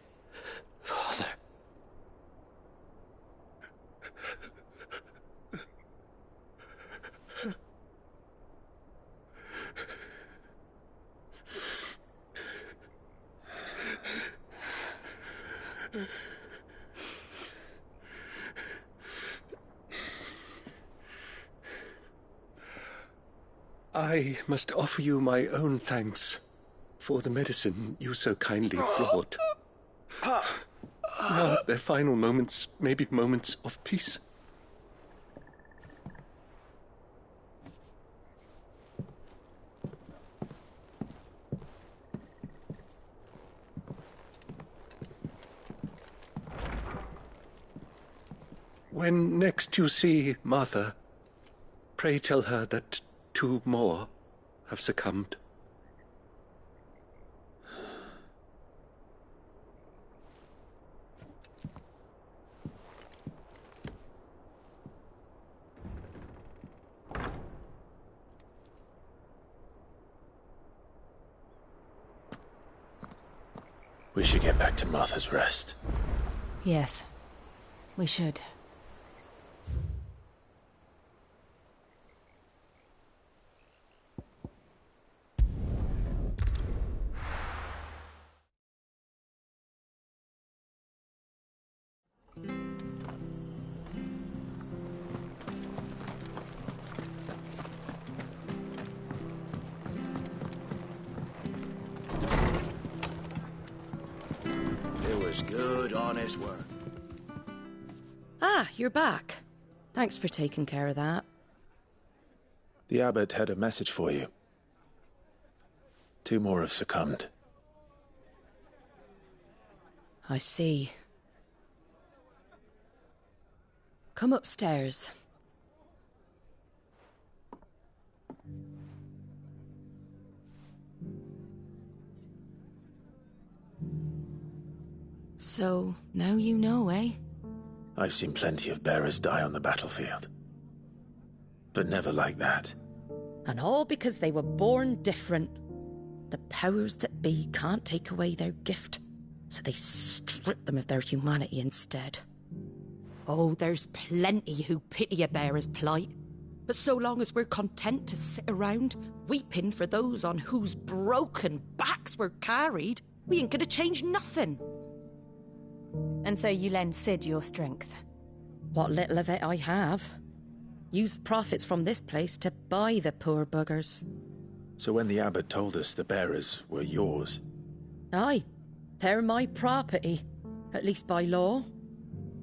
Father. I must offer you my own thanks for the medicine you so kindly brought. Now their final moments may be moments of peace. When next you see Martha, pray tell her that 2 more have succumbed. We should get back to Martha's Rest. Yes, we should. Good, honest work. Ah, you're back. Thanks for taking care of that. The abbot had a message for you. 2 more have succumbed. I see. Come upstairs. So, now you know, eh? I've seen plenty of bearers die on the battlefield. But never like that. And all because they were born different. The powers that be can't take away their gift, so they strip them of their humanity instead. Oh, there's plenty who pity a bearer's plight. But so long as we're content to sit around, weeping for those on whose broken backs we're carried, we ain't gonna change nothing. And so you lend Sid your strength? What little of it I have. Use profits from this place to buy the poor buggers. So when the abbot told us the bearers were yours... Aye, they're my property, at least by law.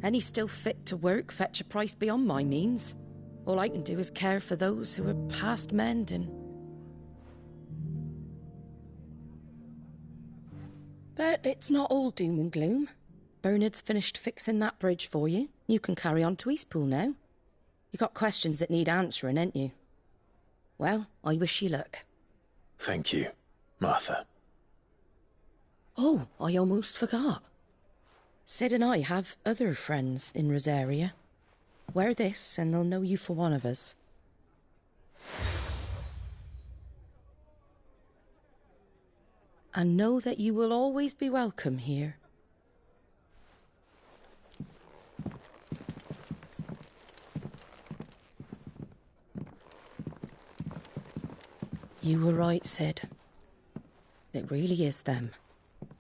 Any still fit to work fetch a price beyond my means. All I can do is care for those who are past mending. But it's not all doom and gloom. Bernard's finished fixing that bridge for you. You can carry on to Eastpool now. You got questions that need answering, ain't you? Well, I wish you luck. Thank you, Martha. Oh, I almost forgot. Sid and I have other friends in Rosaria. Wear this and they'll know you for one of us. And know that you will always be welcome here. You were right, Sid. It really is them.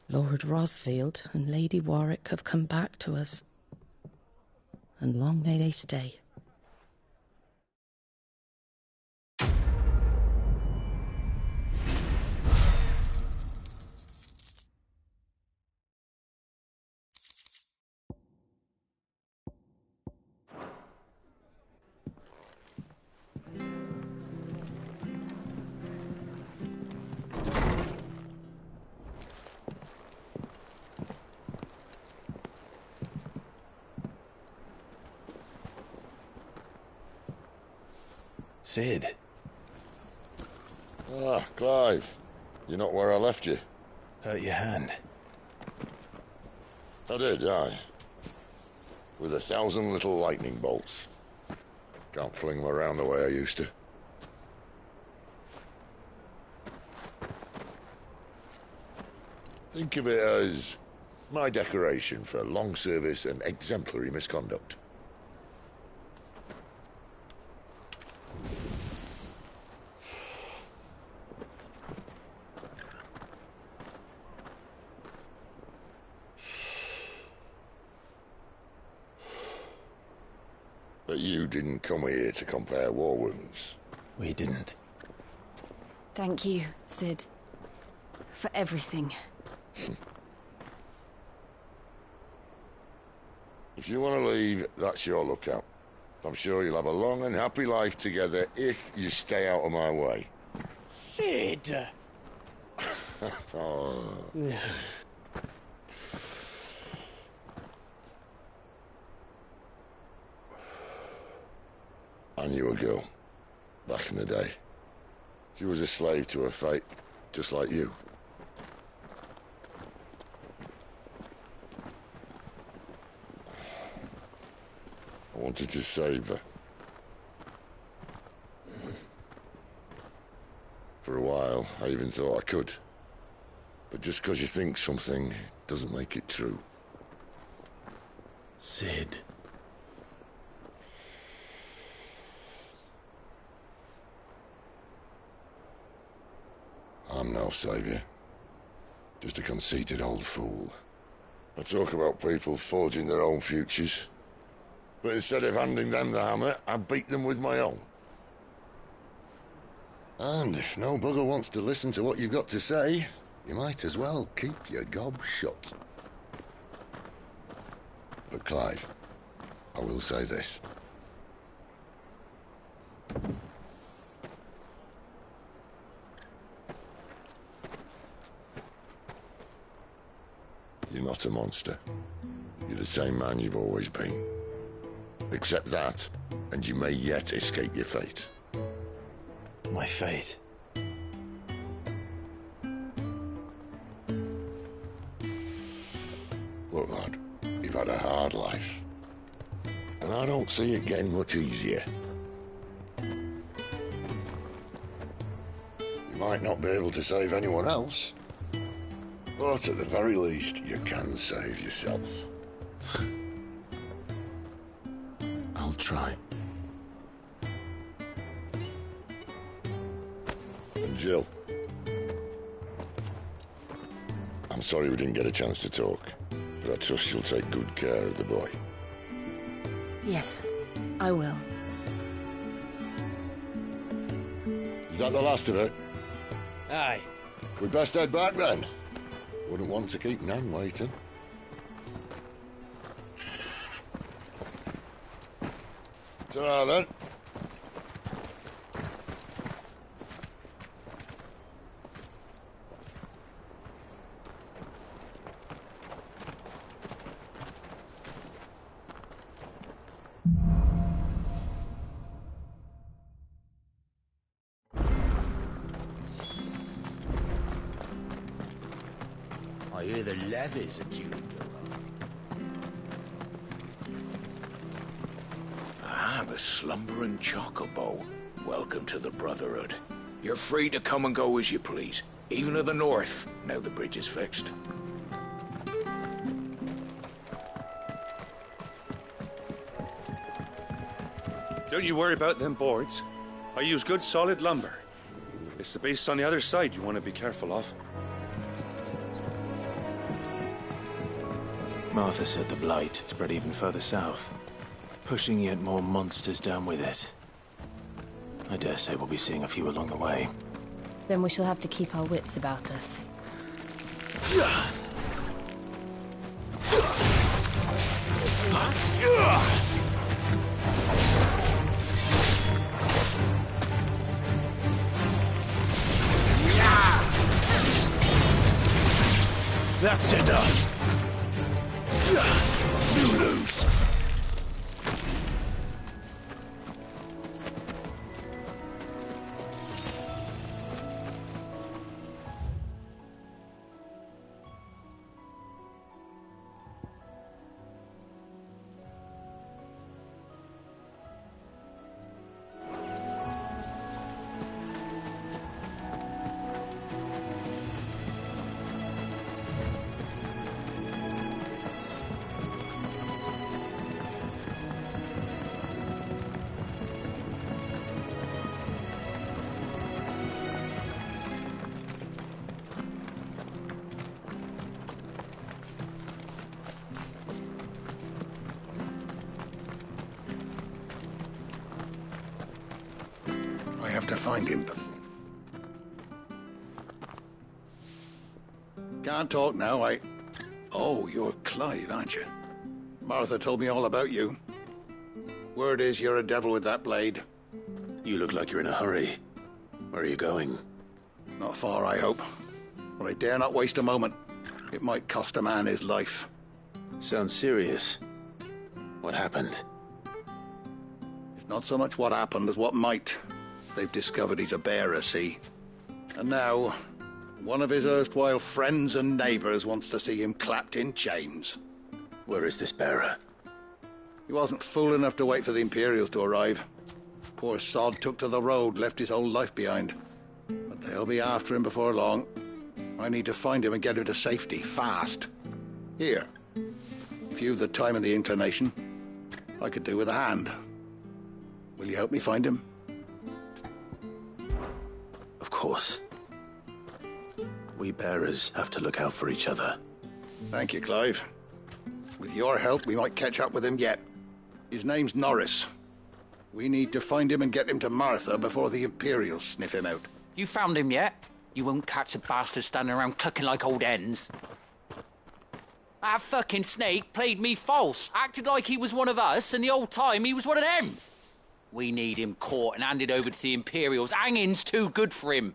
Lord Rosfield and Lady Warwick have come back to us. And long may they stay. Sid. Ah, Clive. You're not where I left you. Hurt your hand. I did, aye. With 1,000 little lightning bolts. Can't fling them around the way I used to. Think of it as my decoration for long service and exemplary misconduct. But you didn't come here to compare war wounds. We didn't. Thank you, Sid. For everything. If you want to leave, that's your lookout. I'm sure you'll have a long and happy life together if you stay out of my way. Sid! Oh. I knew a girl, back in the day. She was a slave to her fate, just like you. I wanted to save her. For a while, I even thought I could. But just because you think something doesn't make it true. Sid. I'm no savior. Just a conceited old fool. I talk about people forging their own futures. But instead of handing them the hammer, I beat them with my own. And if no bugger wants to listen to what you've got to say, you might as well keep your gob shut. But Clive, I will say this. You're not a monster. You're the same man you've always been. Accept that, and you may yet escape your fate. My fate? Look, lad, you've had a hard life. And I don't see it getting much easier. You might not be able to save anyone else, but at the very least, you can save yourself. I'll try. And Jill, I'm sorry we didn't get a chance to talk, but I trust you'll take good care of the boy. Yes, I will. Is that the last of it? Aye. We'd best head back then. Wouldn't want to keep Nan waiting. Ta-ra then. I hear the levies are due to go Ah, the slumbering chocobo. Welcome to the Brotherhood. You're free to come and go as you please, even to the north, now the bridge is fixed. Don't you worry about them boards. I use good solid lumber. It's the base on the other side you want to be careful of. Martha said the blight had spread even further south, pushing yet more monsters down with it. I dare say we'll be seeing a few along the way. Then we shall have to keep our wits about us. That's enough. You lose. have to find him before... Can't talk now, Oh, you're Clive, aren't you? Martha told me all about you. Word is you're a devil with that blade. You look like you're in a hurry. Where are you going? Not far, I hope. But I dare not waste a moment. It might cost a man his life. Sounds serious. What happened? It's not so much what happened as what might. They've discovered he's a bearer, see? And now, one of his erstwhile friends and neighbours wants to see him clapped in chains. Where is this bearer? He wasn't fool enough to wait for the Imperials to arrive. Poor sod took to the road, left his whole life behind. But they'll be after him before long. I need to find him and get him to safety, fast. Here. If you've the time and the inclination, I could do with a hand. Will you help me find him? Of course. We bearers have to look out for each other. Thank you, Clive. With your help, we might catch up with him yet. His name's Norris. We need to find him and get him to Martha before the Imperials sniff him out. You found him yet? You won't catch a bastard standing around clucking like old hens. That fucking snake played me false, acted like he was one of us, and the whole time he was one of them. We need him caught and handed over to the Imperials. Hanging's too good for him.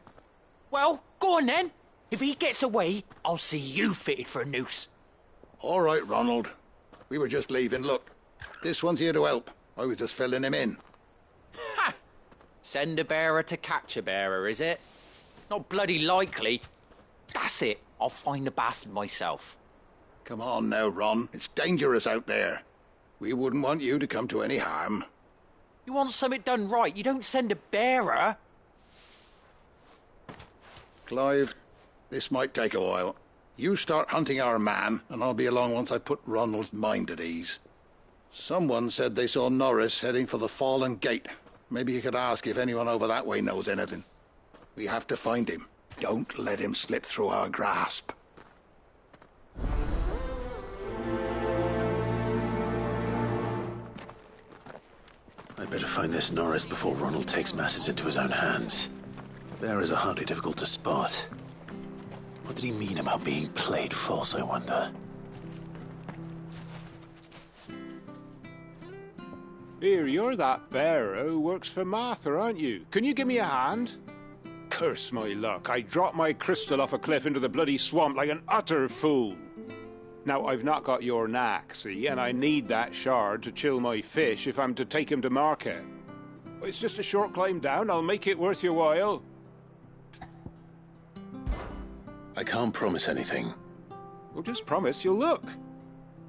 Well, go on then. If he gets away, I'll see you fitted for a noose. All right, Ronald. We were just leaving. Look, this one's here to help. I was just filling him in. Ha! Send a bearer to catch a bearer, is it? Not bloody likely. That's it. I'll find the bastard myself. Come on now, Ron. It's dangerous out there. We wouldn't want you to come to any harm. You want something done right, you don't send a bearer. Clive, this might take a while. You start hunting our man, and I'll be along once I put Ronald's mind at ease. Someone said they saw Norris heading for the Fallen Gate. Maybe you could ask if anyone over that way knows anything. We have to find him. Don't let him slip through our grasp. I'd better find this Norris before Ronald takes matters into his own hands. Bearers are hardly difficult to spot. What did he mean about being played false, I wonder? Here, you're that bearer who works for Martha, aren't you? Can you give me a hand? Curse my luck, I dropped my crystal off a cliff into the bloody swamp like an utter fool. Now, I've not got your knack, see, and I need that shard to chill my fish if I'm to take him to market. It's just a short climb down, I'll make it worth your while. I can't promise anything. Well, just promise you'll look.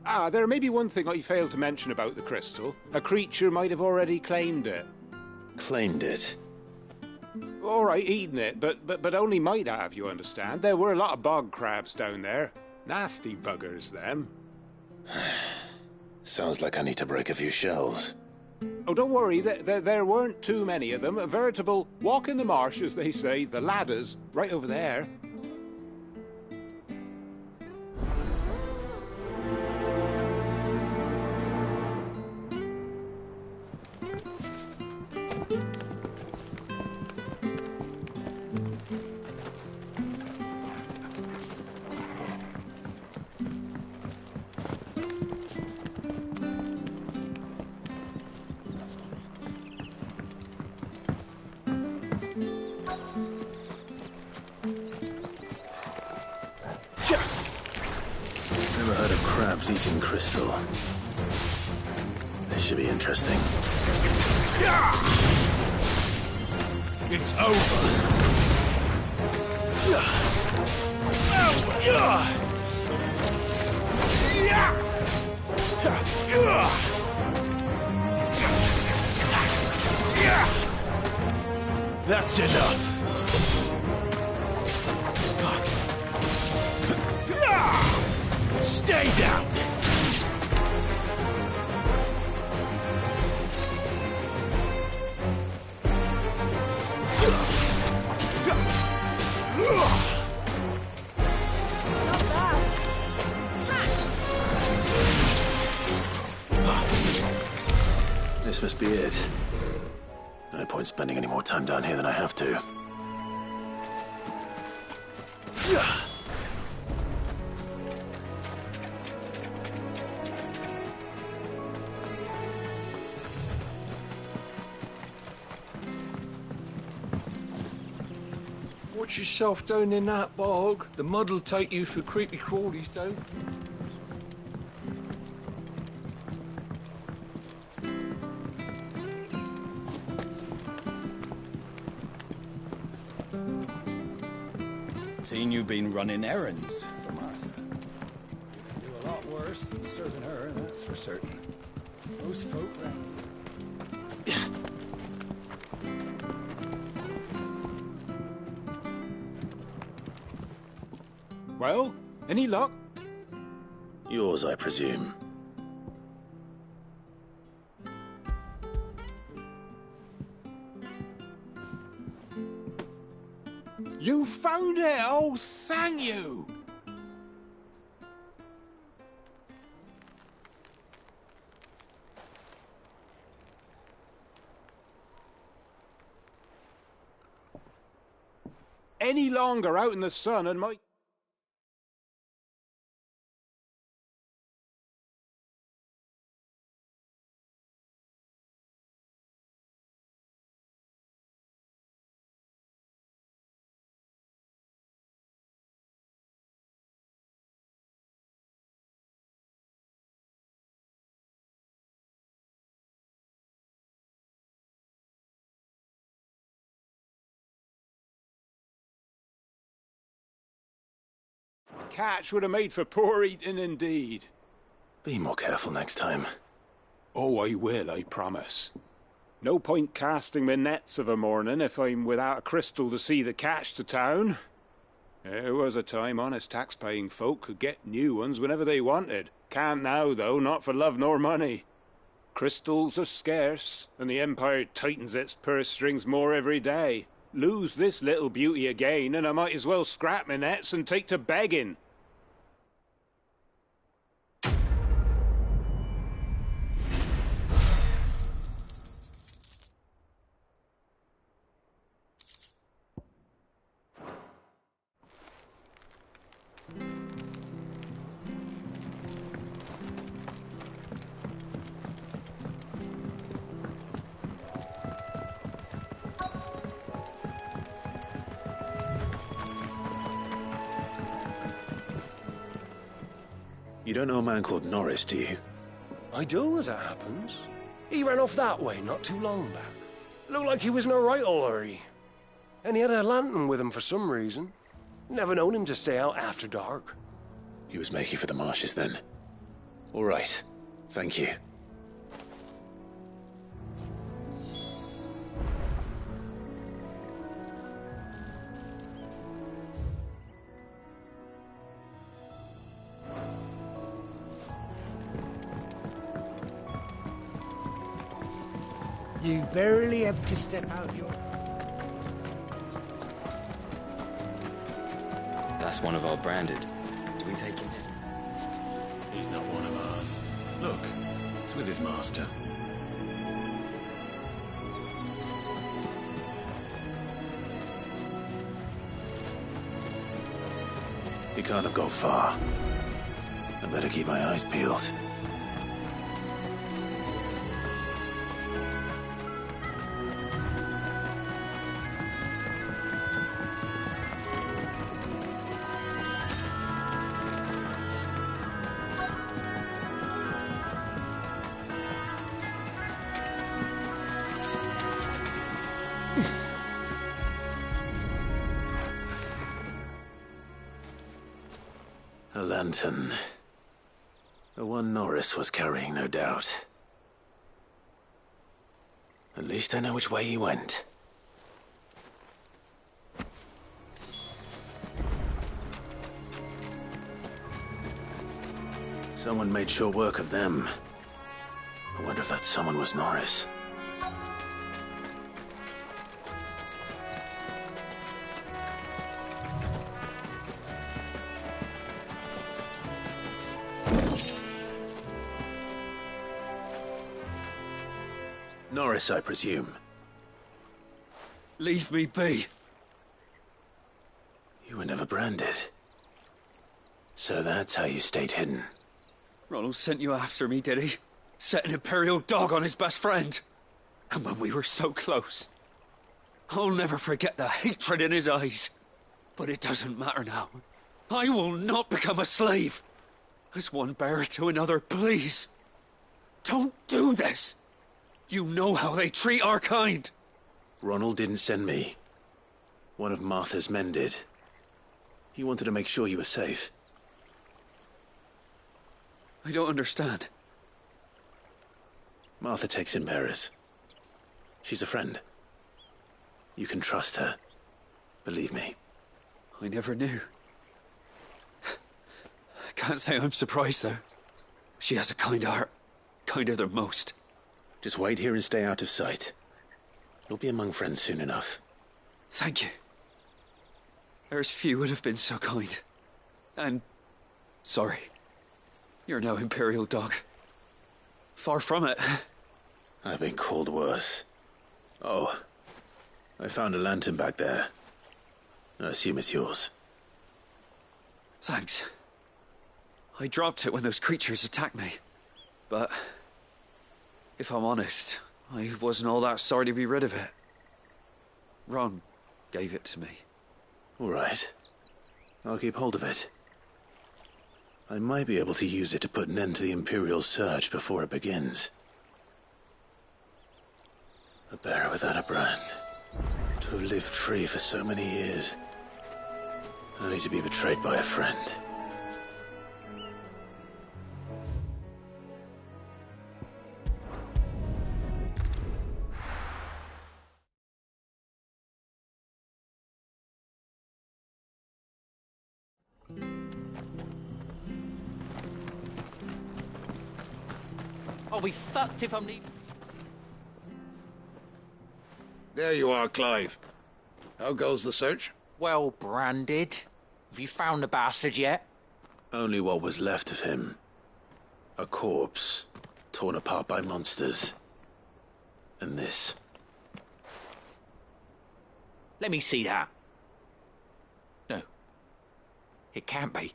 Ah, there may be one thing I failed to mention about the crystal. A creature might have already claimed it. Claimed it? All right, eaten it, but only might have, you understand. There were a lot of bog crabs down there. Nasty buggers, them. Sounds like I need to break a few shells. Oh, don't worry, there weren't too many of them. A veritable walk in the marsh, as they say. The ladders, right over there. Never heard of crabs eating crystal. This should be interesting. It's over. That's enough. Stay down! This must be it. No point spending any more time down here than I have to. Watch yourself down in that bog. The mud'll take you for creepy crawlies, don't. Seen you been running errands for Martha. You can do a lot worse than serving her, that's for certain. Most folk round here. Well, any luck? Yours, I presume. You found it! Oh, thank you! Any longer out in the sun and my... Catch would have made for poor eating indeed. Be more careful next time. Oh, I will, I promise. No point casting my nets of a morning if I'm without a crystal to see the catch to town. There was a time honest tax-paying folk could get new ones whenever they wanted. Can't now, though, not for love nor money. Crystals are scarce, and the Empire tightens its purse strings more every day. Lose this little beauty again, and I might as well scrap my nets and take to begging. You don't know a man called Norris, do you? I do, as it happens. He ran off that way not too long back. Looked like he was in a right old hurry. And he had a lantern with him for some reason. Never known him to stay out after dark. He was making for the marshes then. All right. Thank you. You barely have to step out your... That's one of our branded. Do we take him in? He's not one of ours. Look, he's with his master. He can't have gone far. I better keep my eyes peeled. A lantern. The one Norris was carrying, no doubt. At least I know which way he went. Someone made sure work of them. I wonder if that someone was Norris. Norris, I presume. Leave me be. You were never branded. So that's how you stayed hidden. Ronald sent you after me, did he? Set an Imperial dog on his best friend. And when we were so close, I'll never forget the hatred in his eyes. But it doesn't matter now. I will not become a slave. As one bearer to another, please. Don't do this. You know how they treat our kind. Ronald didn't send me. One of Martha's men did. He wanted to make sure you were safe. I don't understand. Martha takes in bearers. She's a friend. You can trust her. Believe me. I never knew. I can't say I'm surprised, though. She has a kind heart. Kinder than most. Just wait here and stay out of sight. You'll be among friends soon enough. Thank you. There's few would have been so kind. And sorry. You're no Imperial dog. Far from it. I've been called worse. Oh, I found a lantern back there. I assume it's yours. Thanks. I dropped it when those creatures attacked me. But if I'm honest, I wasn't all that sorry to be rid of it. Ron gave it to me. All right. I'll keep hold of it. I might be able to use it to put an end to the Imperial surge before it begins. A bearer without a brand. To have lived free for so many years. Only to be betrayed by a friend. I'll be fucked if I'm leaving. There you are, Clive. How goes the search? Well branded. Have you found the bastard yet? Only what was left of him. A corpse, torn apart by monsters. And this. Let me see that. No. It can't be.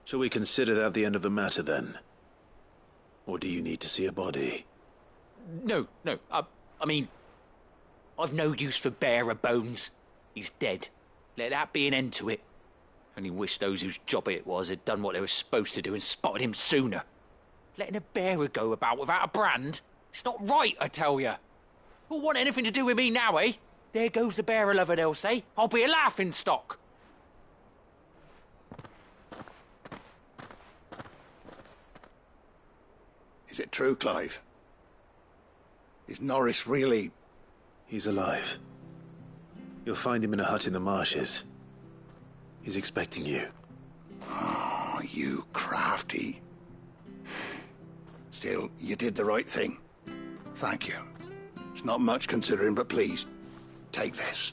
Shall we consider that the end of the matter, then? Or do you need to see a body? No. I mean, I've no use for bearer bones. He's dead. Let that be an end to it. Only wish those whose job it was had done what they were supposed to do and spotted him sooner. Letting a bearer go about without a brand? It's not right, I tell you. Who'll want anything to do with me now, eh? There goes the bearer lover, they'll say. I'll be a laughing stock. Is it true, Clive? Is Norris really... He's alive. You'll find him in a hut in the marshes. He's expecting you. Oh, you crafty. Still, you did the right thing. Thank you. It's not much considering, but please, take this.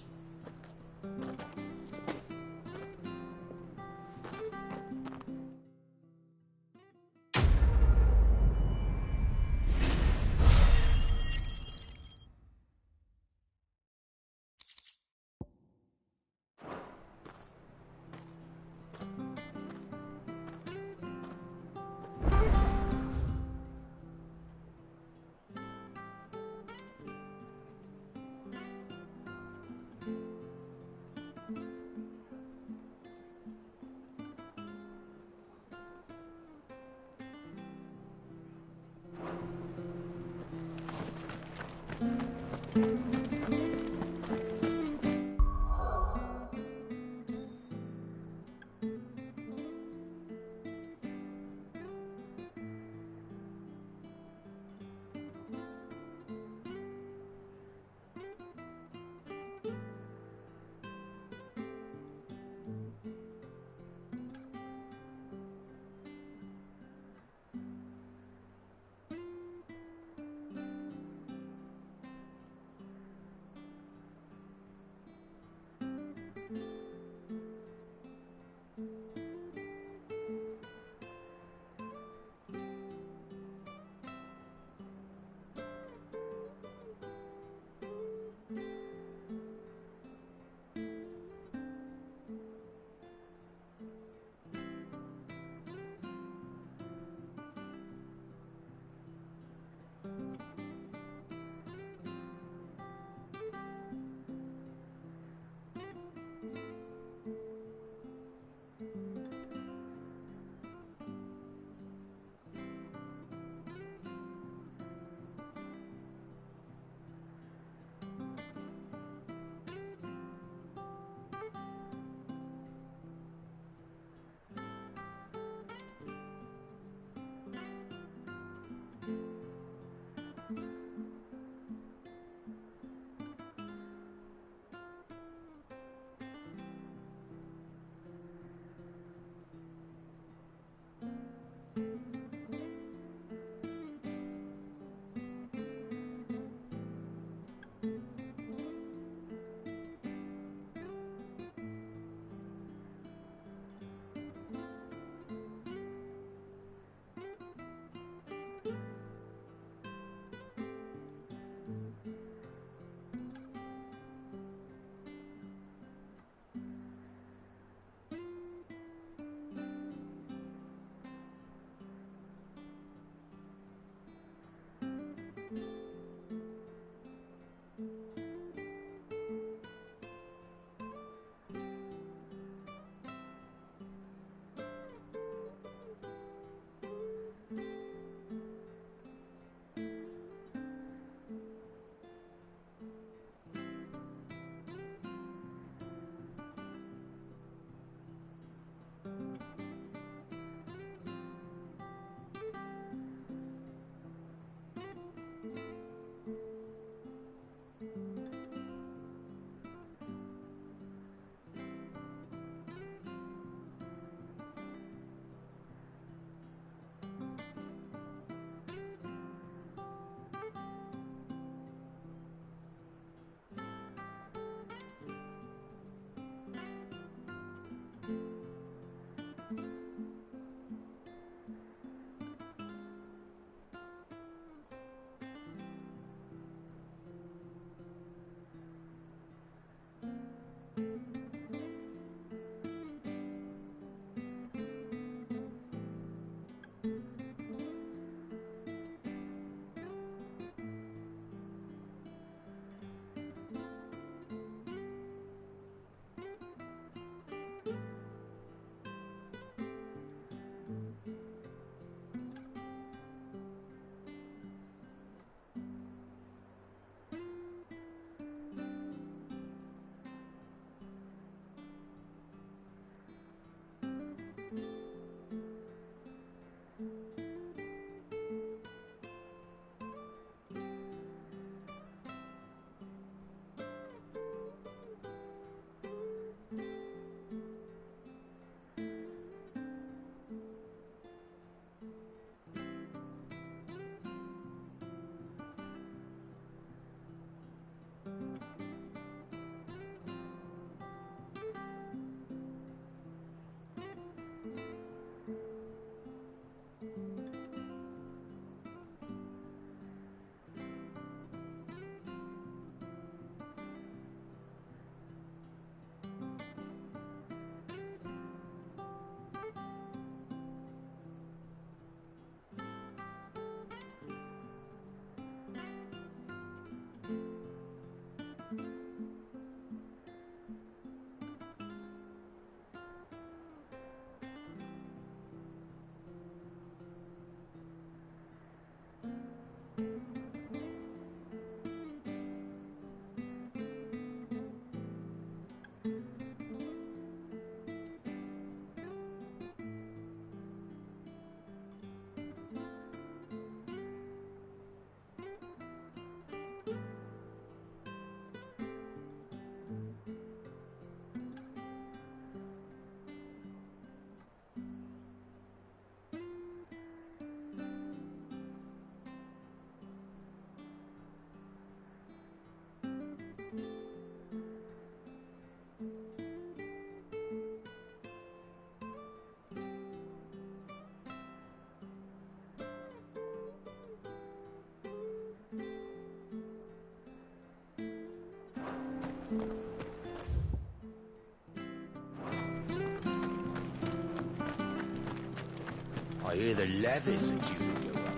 I hear the levies are due to go up.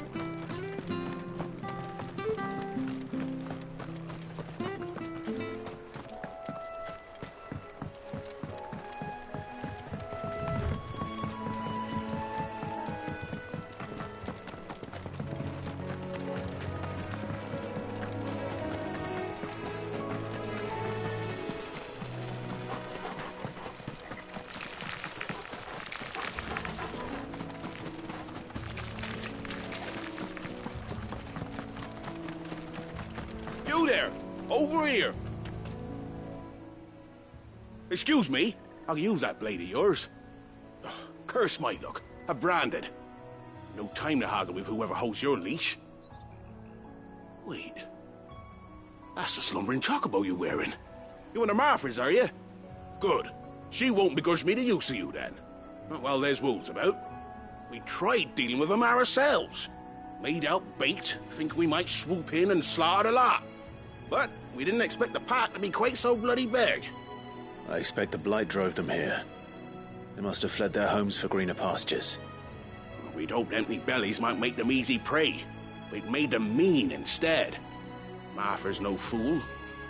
You there! Over here! Excuse me, I'll use that blade of yours. Ugh, curse my luck, I'm branded. No time to haggle with whoever holds your leash. Wait, that's the slumbering chocobo you're wearing. You and the Marfors, are you? Good. She won't begrudge me the use of you then. Not while there's wolves about. We tried dealing with them ourselves. Made out baked, think we might swoop in and slaughter the lot. But we didn't expect the pack to be quite so bloody big. I expect the blight drove them here. They must have fled their homes for greener pastures. We'd hoped empty bellies might make them easy prey. but it made them mean instead. Martha's no fool,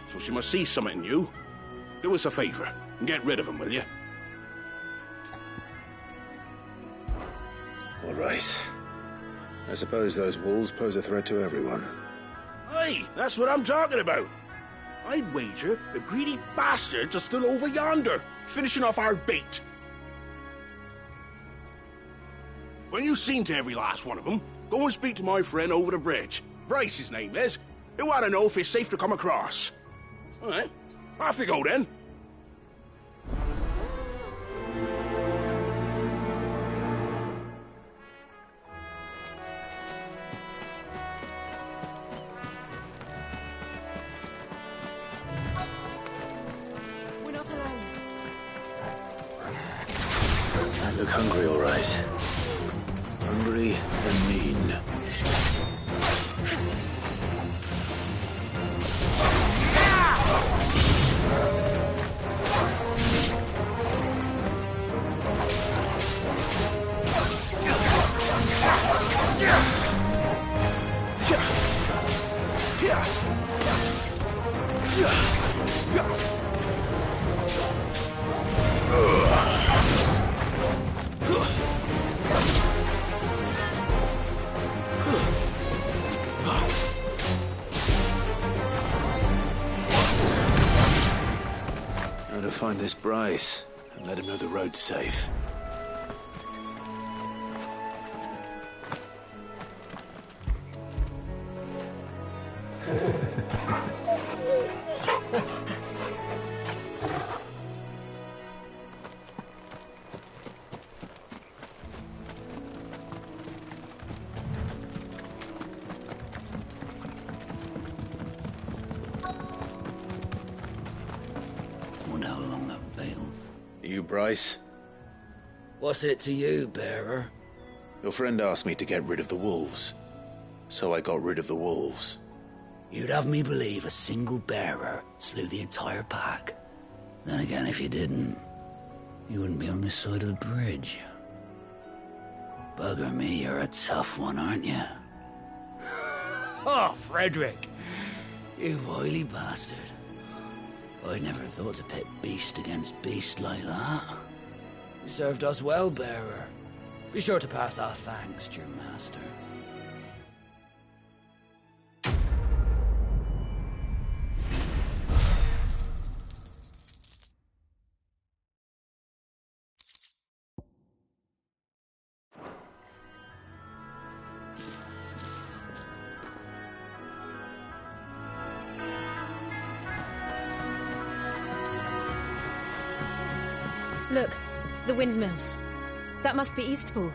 so she must see something in you. Do us a favor and get rid of him, will you? All right. I suppose those wolves pose a threat to everyone. Aye, that's what I'm talking about. I'd wager the greedy bastards are still over yonder, finishing off our bait. When you've seen to every last one of them, go and speak to my friend over the bridge. Bryce, his name is. He'll want to know if it's safe to come across. All right, off you go then. We're not alone. I look hungry, all right. Hungry and mean. How to find this Bryce and let him know the road's safe. Wonder how long that bail. You, Bryce? What's it to you, bearer? Your friend asked me to get rid of the wolves. So I got rid of the wolves. You'd have me believe a single bearer slew the entire pack. Then again, if you didn't, you wouldn't be on this side of the bridge. Bugger me, you're a tough one, aren't you? Oh, Frederick! You wily bastard. I never thought to pit beast against beast like that. You served us well, bearer. Be sure to pass our thanks to your master. Look, the windmills. That must be Eastpool.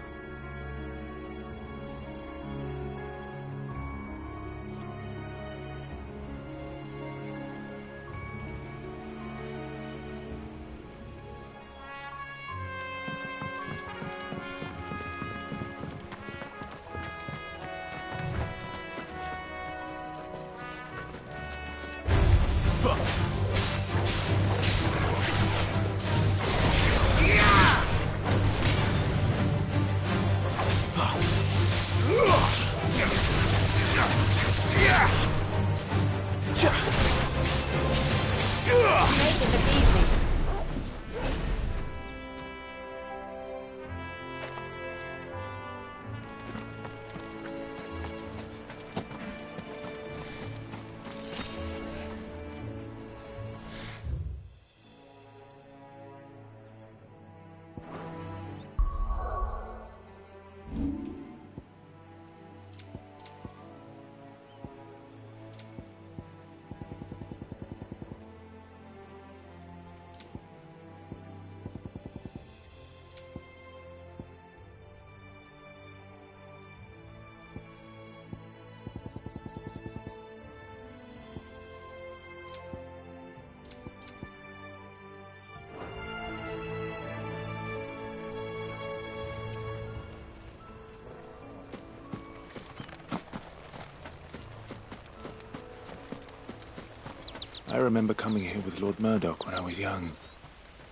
I remember coming here with Lord Murdoch when I was young.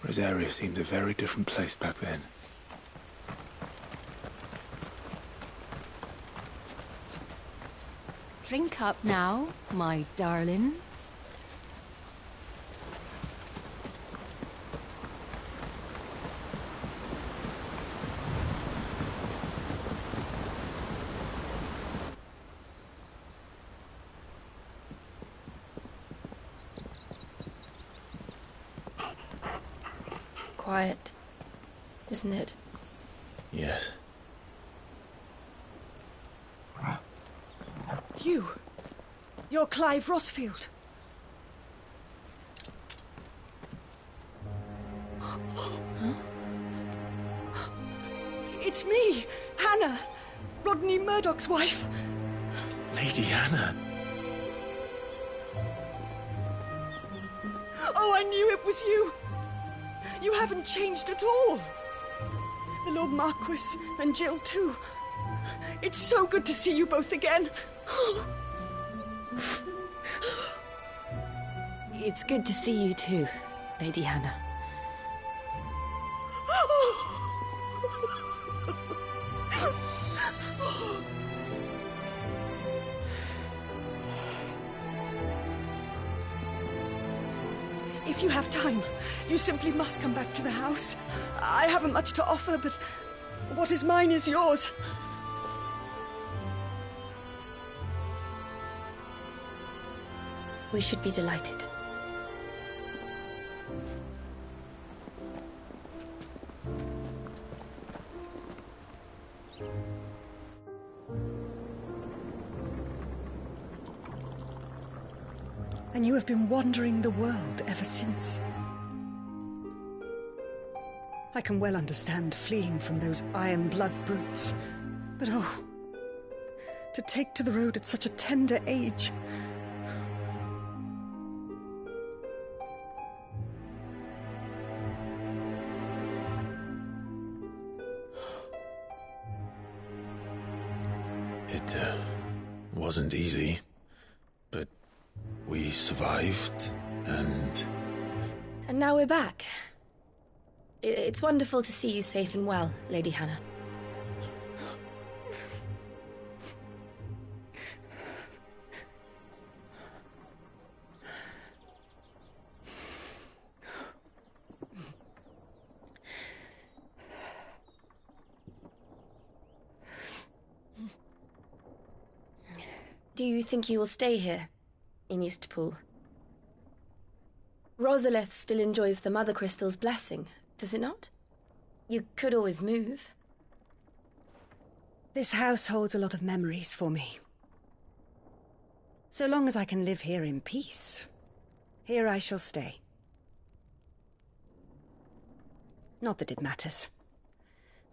Rosaria seemed a very different place back then. Drink up now, my darlings. Quiet, isn't it? Yes. You're Clive Rossfield. It's me, Hannah, Rodney Murdoch's wife. Lady Hannah. Oh, I knew it was you. You haven't changed at all. The Lord Marquis and Jill too. It's so good to see you both again. It's good to see you too, Lady Hannah. If you have time, you simply must come back to the house. I haven't much to offer, but what is mine is yours. We should be delighted. And you have been wandering the world ever since. I can well understand fleeing from those iron blood brutes. But oh, to take to the road at such a tender age. It wasn't easy, but we survived, and... And now we're back. It's wonderful to see you safe and well, Lady Hannah. Do you think you will stay here, in Eastpool? Rosalith still enjoys the Mother Crystal's blessing, does it not? You could always move. This house holds a lot of memories for me. So long as I can live here in peace, here I shall stay. Not that it matters.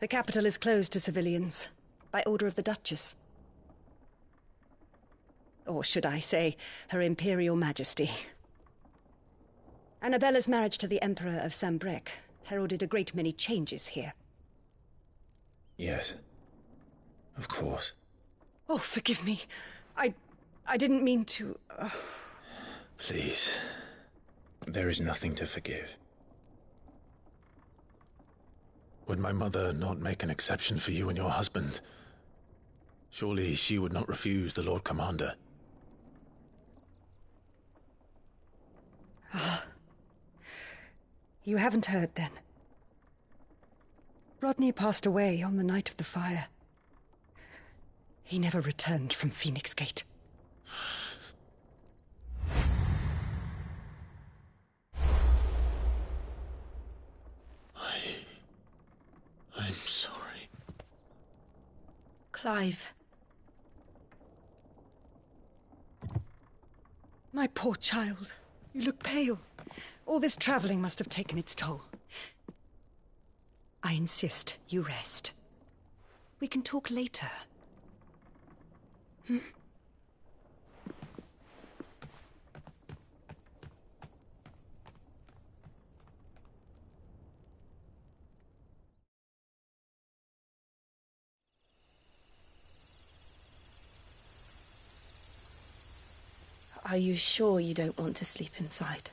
The capital is closed to civilians, by order of the Duchess. Or should I say, Her Imperial Majesty. Annabella's marriage to the Emperor of Sambrec heralded a great many changes here. Yes. Of course. Oh, forgive me. I didn't mean to... Please. There is nothing to forgive. Would my mother not make an exception for you and your husband? Surely she would not refuse the Lord Commander. You haven't heard, then. Rodney passed away on the night of the fire. He never returned from Phoenix Gate. I'm sorry. Clive. My poor child. You look pale. All this traveling must have taken its toll. I insist you rest. We can talk later. Hmm? Are you sure you don't want to sleep inside?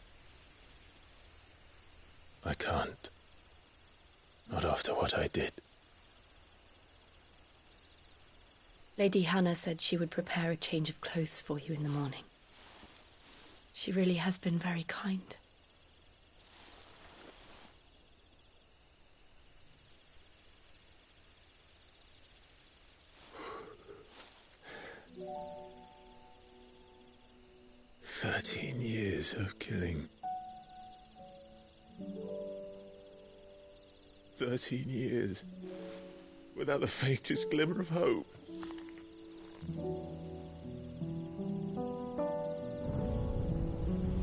I can't. Not after what I did. Lady Hannah said she would prepare a change of clothes for you in the morning. She really has been very kind. Years of killing. 13 years without the faintest glimmer of hope.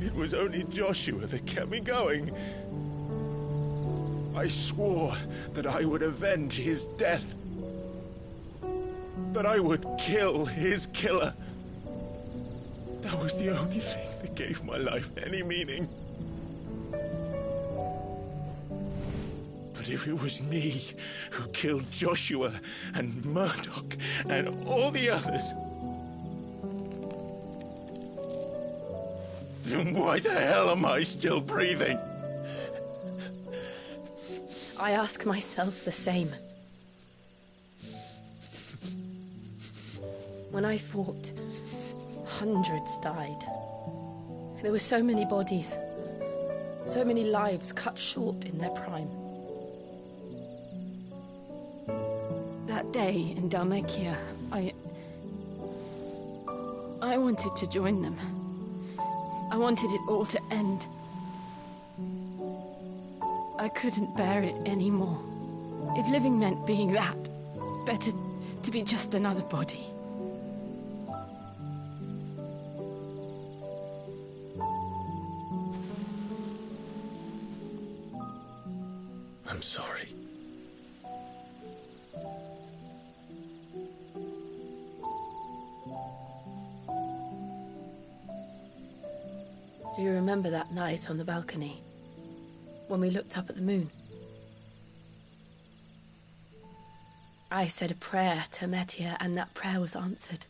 It was only Joshua that kept me going. I swore that I would avenge his death. That I would kill his killer. That was the only thing that gave my life any meaning. But if it was me who killed Joshua and Murdoch and all the others, then why the hell am I still breathing? I ask myself the same. When I fought, hundreds died. There were so many bodies, so many lives cut short in their prime. That day in Dalmekia, I wanted to join them. I wanted it all to end. I couldn't bear it anymore. If living meant being that, better to be just another body. I'm sorry. Do you remember that night on the balcony, when we looked up at the moon? I said a prayer to Metia, and that prayer was answered.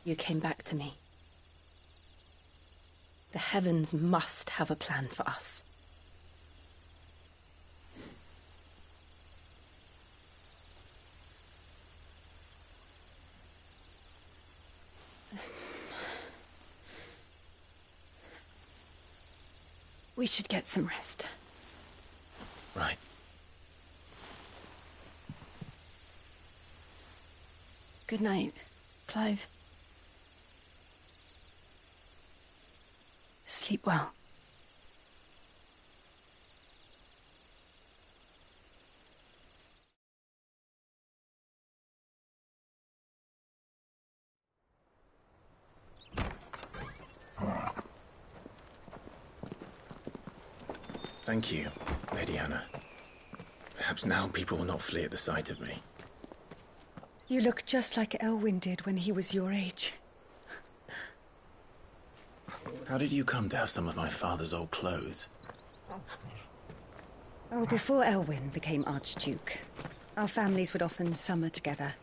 You came back to me. The heavens must have a plan for us. We should get some rest. Right. Good night, Clive. Sleep well. Thank you, Lady Hannah. Perhaps now people will not flee at the sight of me. You look just like Elwyn did when he was your age. How did you come to have some of my father's old clothes? Oh, before Elwyn became Archduke, our families would often summer together.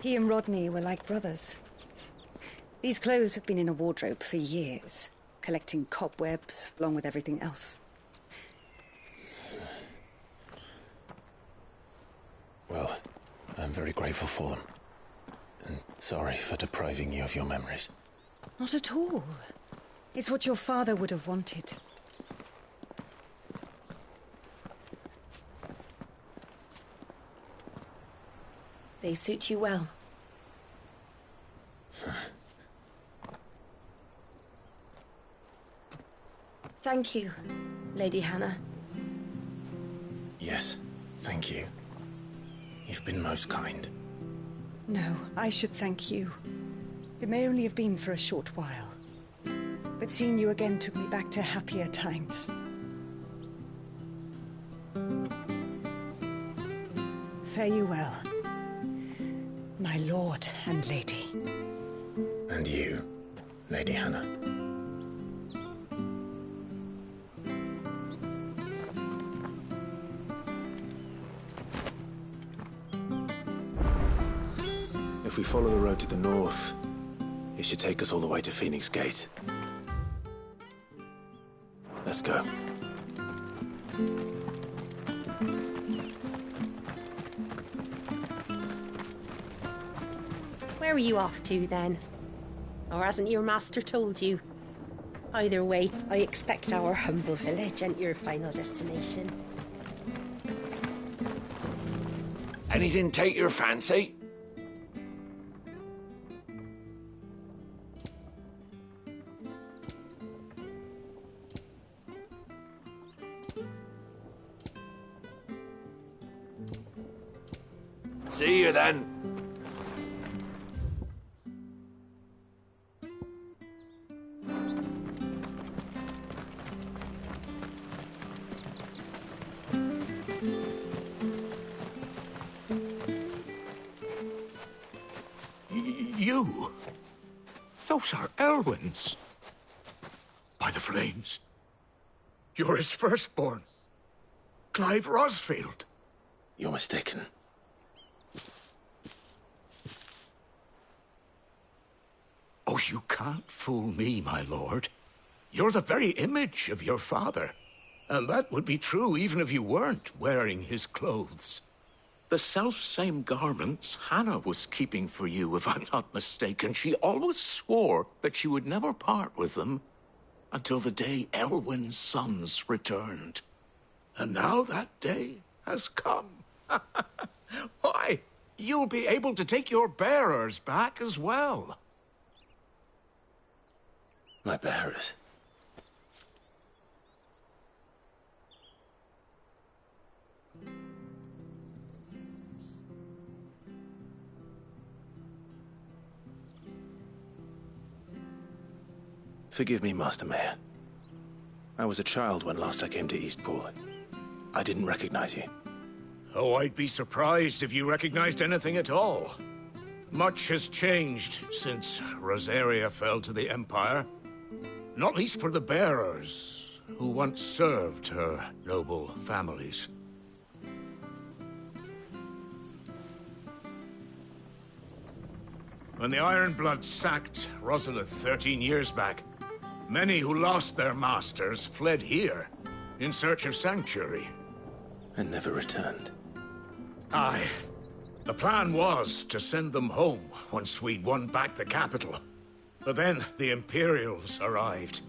He and Rodney were like brothers. These clothes have been in a wardrobe for years, collecting cobwebs along with everything else. Well, I'm very grateful for them. And sorry for depriving you of your memories. Not at all. It's what your father would have wanted. They suit you well. Thank you, Lady Hannah. Yes, thank you. You've been most kind. No, I should thank you. It may only have been for a short while, but seeing you again took me back to happier times. Fare you well, my lord and lady. And you, Lady Hannah. If we follow the road to the north, It should take us all the way to Phoenix Gate. Let's go. Where are you off to, then? Or hasn't your master told you? Either way, I expect our humble village ain't your final destination. Anything take your fancy? See you then. You? Those are Elwyn's. By the flames. You're his firstborn. Clive Rosfield. You're mistaken. Oh, you can't fool me, my lord. You're the very image of your father. And that would be true even if you weren't wearing his clothes. The self-same garments Hannah was keeping for you, if I'm not mistaken. She always swore that she would never part with them until the day Elwyn's sons returned. And now that day has come. Why, you'll be able to take your bearers back as well. My bearers? Forgive me, Master Mayor. I was a child when last I came to Eastpool. I didn't recognize you. Oh, I'd be surprised if you recognized anything at all. Much has changed since Rosaria fell to the Empire. Not least for the bearers, who once served her noble families. When the Ironbloods sacked Rosalith 13 years back, many who lost their masters fled here in search of sanctuary. And never returned. Aye. The plan was to send them home once we'd won back the capital. But then the Imperials arrived.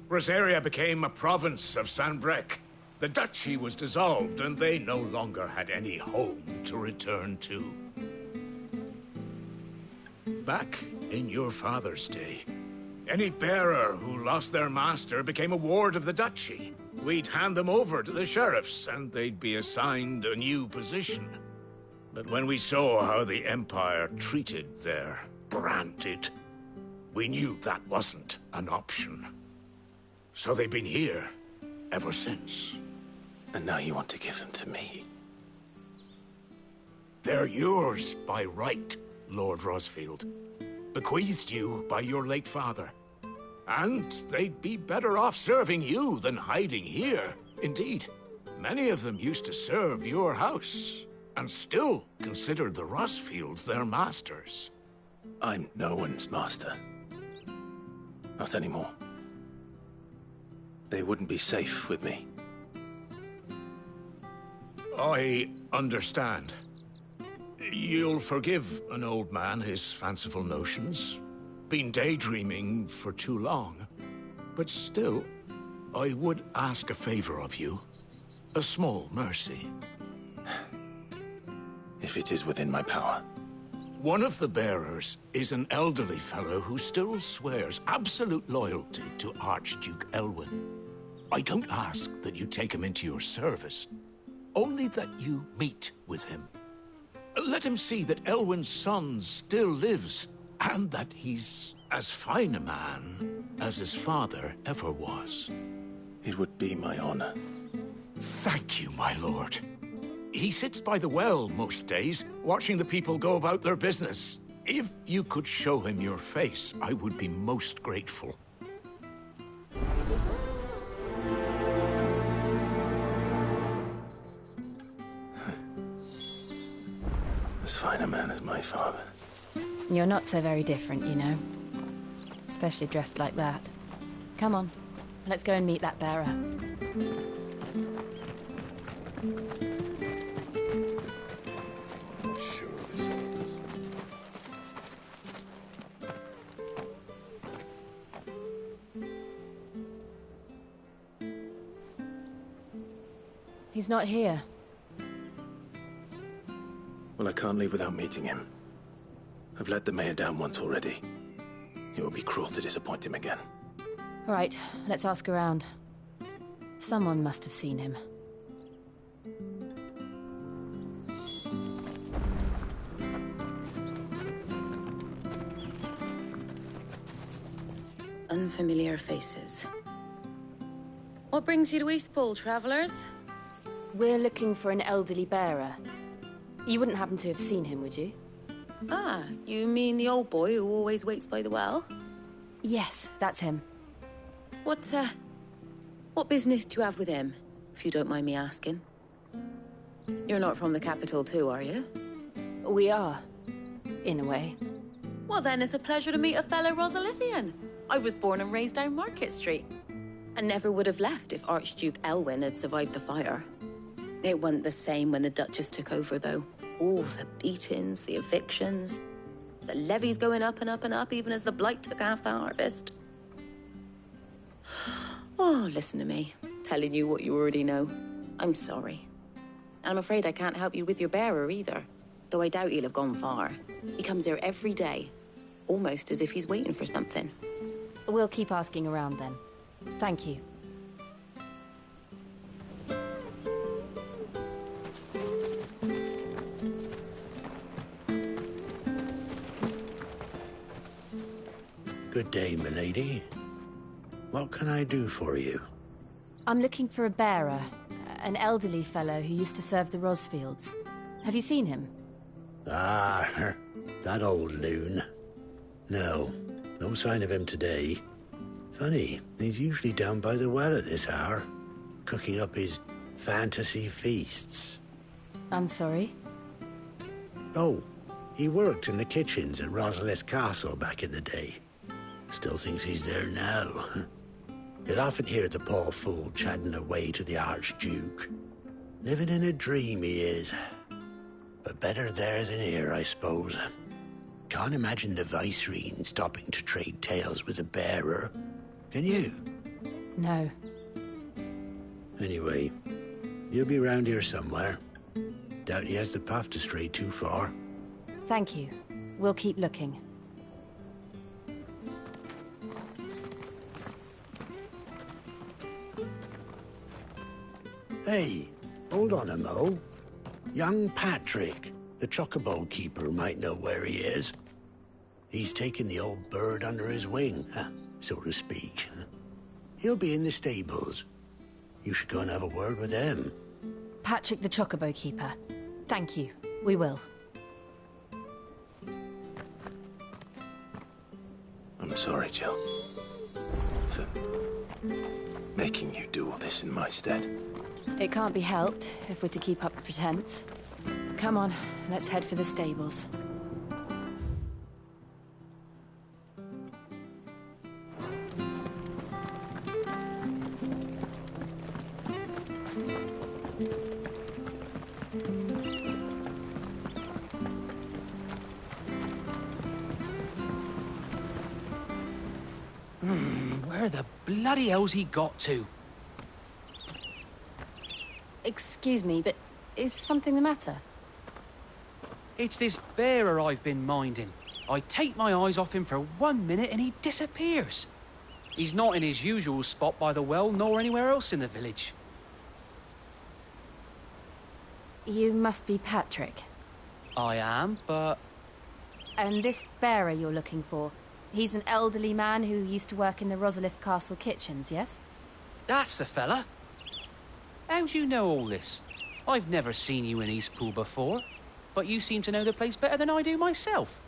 Rosaria became a province of Sanbreque. The duchy was dissolved, and they no longer had any home to return to. Back in your father's day, any bearer who lost their master became a ward of the duchy. We'd hand them over to the sheriffs, and they'd be assigned a new position. But when we saw how the Empire treated their branded, we knew that wasn't an option. So they've been here ever since. And now you want to give them to me? They're yours by right, Lord Rosfield. Bequeathed you by your late father. And they'd be better off serving you than hiding here. Indeed, many of them used to serve your house, and still considered the Rosfields their masters. I'm no one's master. Not anymore. They wouldn't be safe with me. I understand. You'll forgive an old man his fanciful notions. Been daydreaming for too long. But still, I would ask a favor of you. A small mercy. If it is within my power. One of the bearers is an elderly fellow who still swears absolute loyalty to Archduke Elwyn. I don't ask that you take him into your service, only that you meet with him. Let him see that Elwyn's son still lives, and that he's as fine a man as his father ever was. It would be my honor. Thank you, my lord. He sits by the well most days, watching the people go about their business. If you could show him your face, I would be most grateful. As fine a man as my father. You're not so very different, you know. especially dressed like that. Come on, let's go and meet that bearer. He's not here. Well, I can't leave without meeting him. I've let the mayor down once already. It would be cruel to disappoint him again. Right, let's ask around. Someone must have seen him. Unfamiliar faces. What brings you to Eastpool, travellers? We're looking for an elderly bearer. You wouldn't happen to have seen him, would you? Ah, you mean the old boy who always waits by the well? Yes, that's him. What business do you have with him, if you don't mind me asking? You're not from the capital too, are you? We are, in a way. Well then, it's a pleasure to meet a fellow Rosalithian. I was born and raised down Market Street, and never would have left if Archduke Elwyn had survived the fire. It wasn't the same when the Duchess took over, though. All the beatings, the evictions, the levies going up and up and up, even as the blight took half the harvest. Oh, listen to me, telling you what you already know. I'm sorry. And I'm afraid I can't help you with your bearer either, though I doubt he'll have gone far. He comes here every day, almost as if he's waiting for something. We'll keep asking around then. Thank you. Good day, milady. What can I do for you? I'm looking for a bearer, an elderly fellow who used to serve the Rosfields. Have you seen him? Ah, that old loon. No sign of him today. Funny, he's usually down by the well at this hour, cooking up his fantasy feasts. I'm sorry? Oh, he worked in the kitchens at Rosalith Castle back in the day. Still thinks he's there now. You'd often hear the poor fool chatting away to the Archduke. Living in a dream he is. But better there than here, I suppose. Can't imagine the Viceroy stopping to trade tales with a bearer. Can you? No. Anyway, he'll be round here somewhere. Doubt he has the path to stray too far. Thank you. We'll keep looking. Hey, hold on a mo. Young Patrick, the chocobo keeper, might know where he is. He's taken the old bird under his wing, so to speak. He'll be in the stables. You should go and have a word with him. Patrick the chocobo keeper. Thank you. We will. I'm sorry, Jill. For making you do all this in my stead. It can't be helped if we're to keep up the pretense. Come on, let's head for the stables. Where the bloody hell's he got to? Excuse me, but is something the matter? It's this bearer I've been minding. I take my eyes off him for 1 minute and he disappears. He's not in his usual spot by the well, nor anywhere else in the village. You must be Patrick. I am, but... And this bearer you're looking for, he's an elderly man who used to work in the Rosalith Castle kitchens, yes? That's the fella. How'd you know all this? I've never seen you in Eastpool before, but you seem to know the place better than I do myself.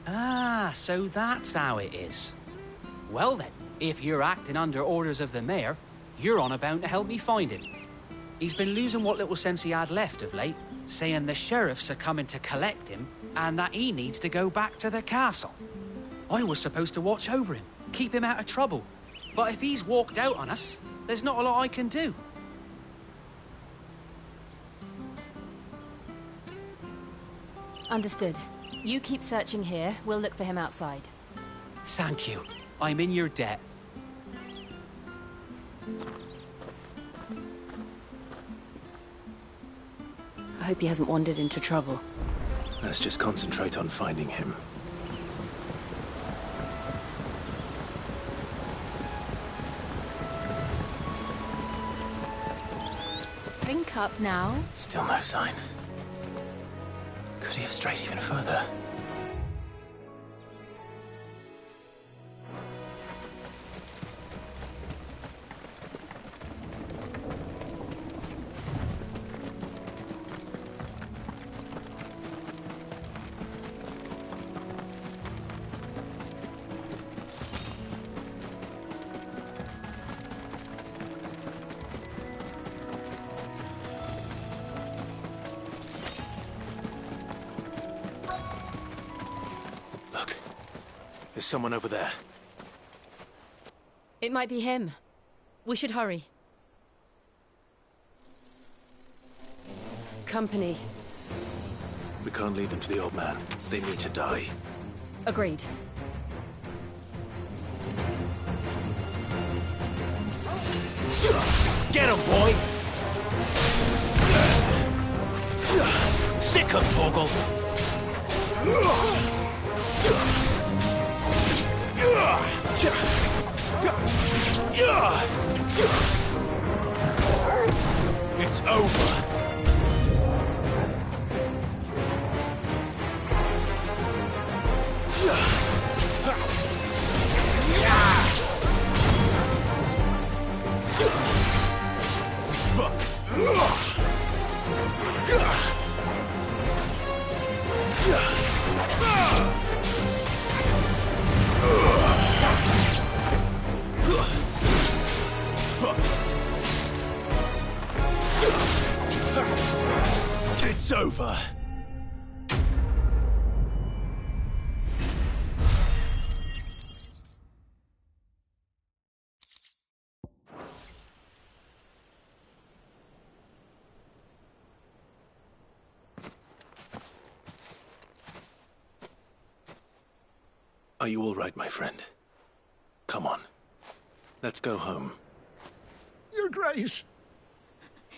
Ah, So that's how it is. Well then, if you're acting under orders of the mayor, you're on about to help me find him. He's been losing what little sense he had left of late, saying the sheriffs are coming to collect him and that he needs to go back to the castle. I was supposed to watch over him, keep him out of trouble. But if he's walked out on us, there's not a lot I can do. Understood. You keep searching here, we'll look for him outside. Thank you. I'm in your debt. I hope he hasn't wandered into trouble. Let's just concentrate on finding him. Think up now. Still no sign. Could he have strayed even further? There's someone over there. It might be him. We should hurry. Company. We can't lead them to the old man. They need to die. Agreed. Get him, boy! Sick him, Torgal! It's over. It's over. Are you all right, my friend? Come on. Let's go home. Your Grace,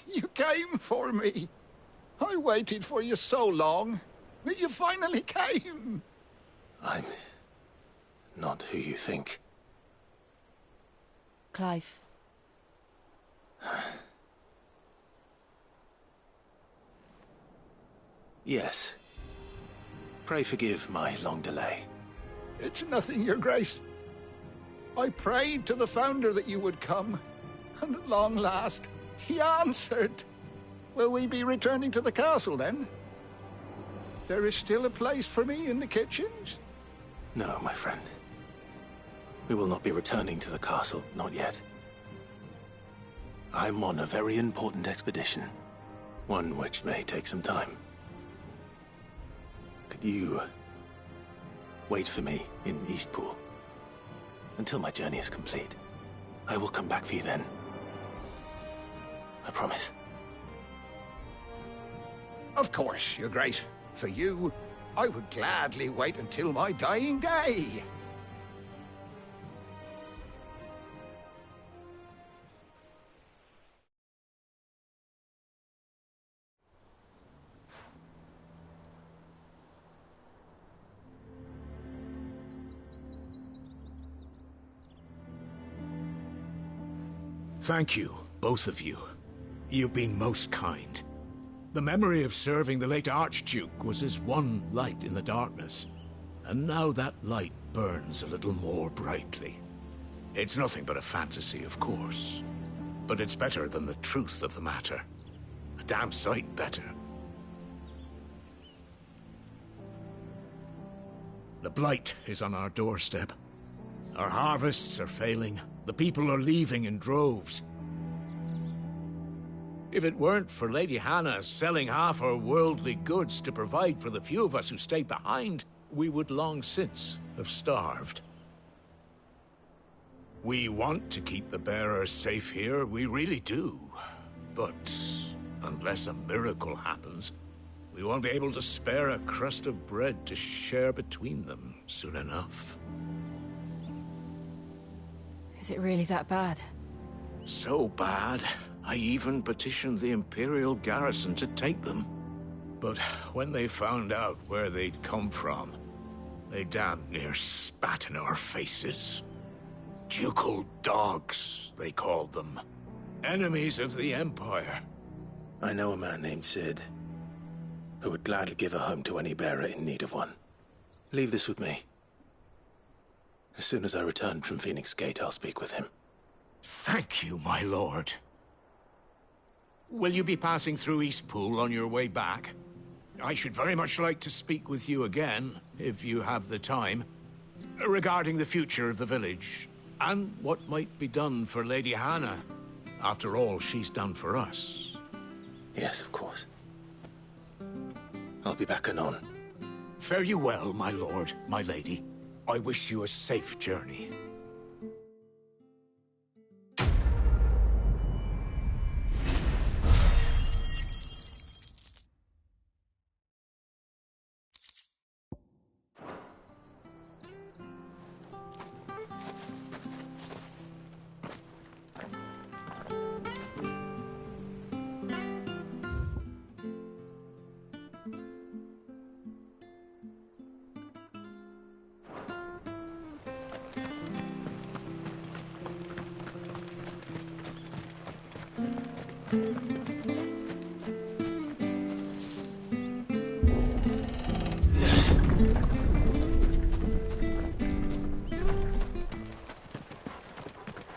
you came for me. I waited for you so long, but you finally came. I'm not who you think. Clive. Yes. Pray forgive my long delay. It's nothing, Your Grace. I prayed to the Founder that you would come, and at long last, he answered. Will we be returning to the castle, then? There is still a place for me in the kitchens? No, my friend. We will not be returning to the castle, not yet. I'm on a very important expedition. One which may take some time. Could you wait for me in Eastpool until my journey is complete? I will come back for you then. I promise. Of course, Your Grace. For you, I would gladly wait until my dying day. Thank you, both of you. You've been most kind. The memory of serving the late Archduke was as one light in the darkness, and now that light burns a little more brightly. It's nothing but a fantasy, of course, but it's better than the truth of the matter. A damn sight better. The Blight is on our doorstep. Our harvests are failing. The people are leaving in droves. If it weren't for Lady Hannah selling half her worldly goods to provide for the few of us who stay behind, we would long since have starved. We want to keep the bearers safe here, we really do. But unless a miracle happens, we won't be able to spare a crust of bread to share between them soon enough. Is it really that bad? So bad, I even petitioned the Imperial garrison to take them. But when they found out where they'd come from, they damn near spat in our faces. Ducal dogs, they called them. Enemies of the Empire. I know a man named Sid, who would gladly give a home to any bearer in need of one. Leave this with me. As soon as I return from Phoenix Gate, I'll speak with him. Thank you, my lord. Will you be passing through Eastpool on your way back? I should very much like to speak with you again, if you have the time, regarding the future of the village, and what might be done for Lady Hannah, after all she's done for us. Yes, of course. I'll be back anon. Fare you well, my lord, my lady. I wish you a safe journey.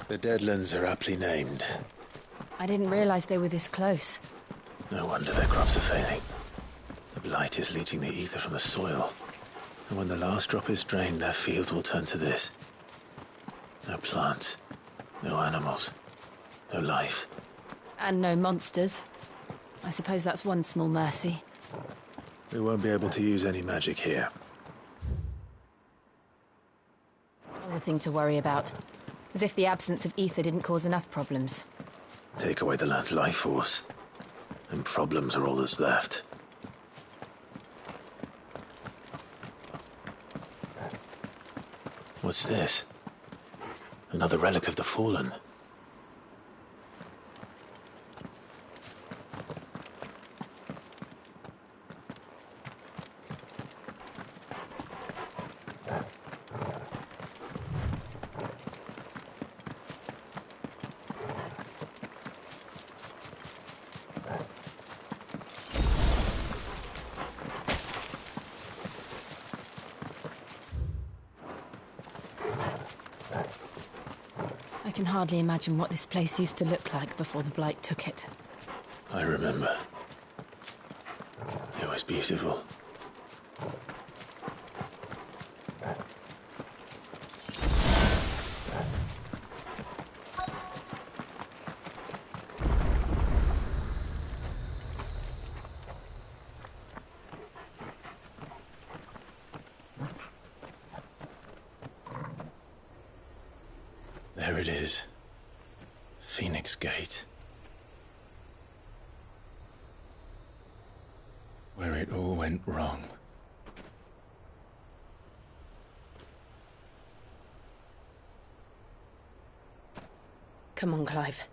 The Deadlands are aptly named. I didn't realize they were this close. No wonder their crops are failing. The Blight is leaching the ether from the soil. And when the last drop is drained, their fields will turn to this. No plants, no animals, no life. And no monsters. I suppose that's one small mercy. We won't be able to use any magic here. Another thing to worry about. As if the absence of ether didn't cause enough problems. Take away the land's life force, and problems are all that's left. What's this? Another relic of the Fallen. I can hardly imagine what this place used to look like before the Blight took it. I remember. It was beautiful. There it is. Phoenix Gate. Where it all went wrong. Come on, Clive.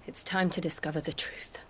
It's time to discover the truth.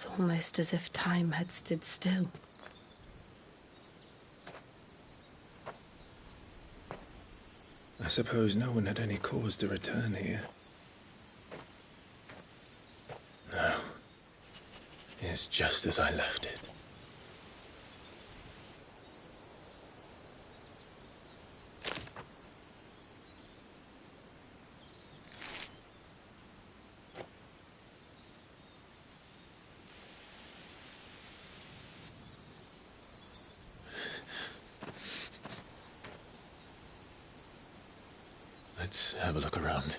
It's almost as if time had stood still. I suppose no one had any cause to return here. No. It's just as I left it. Let's have a look around.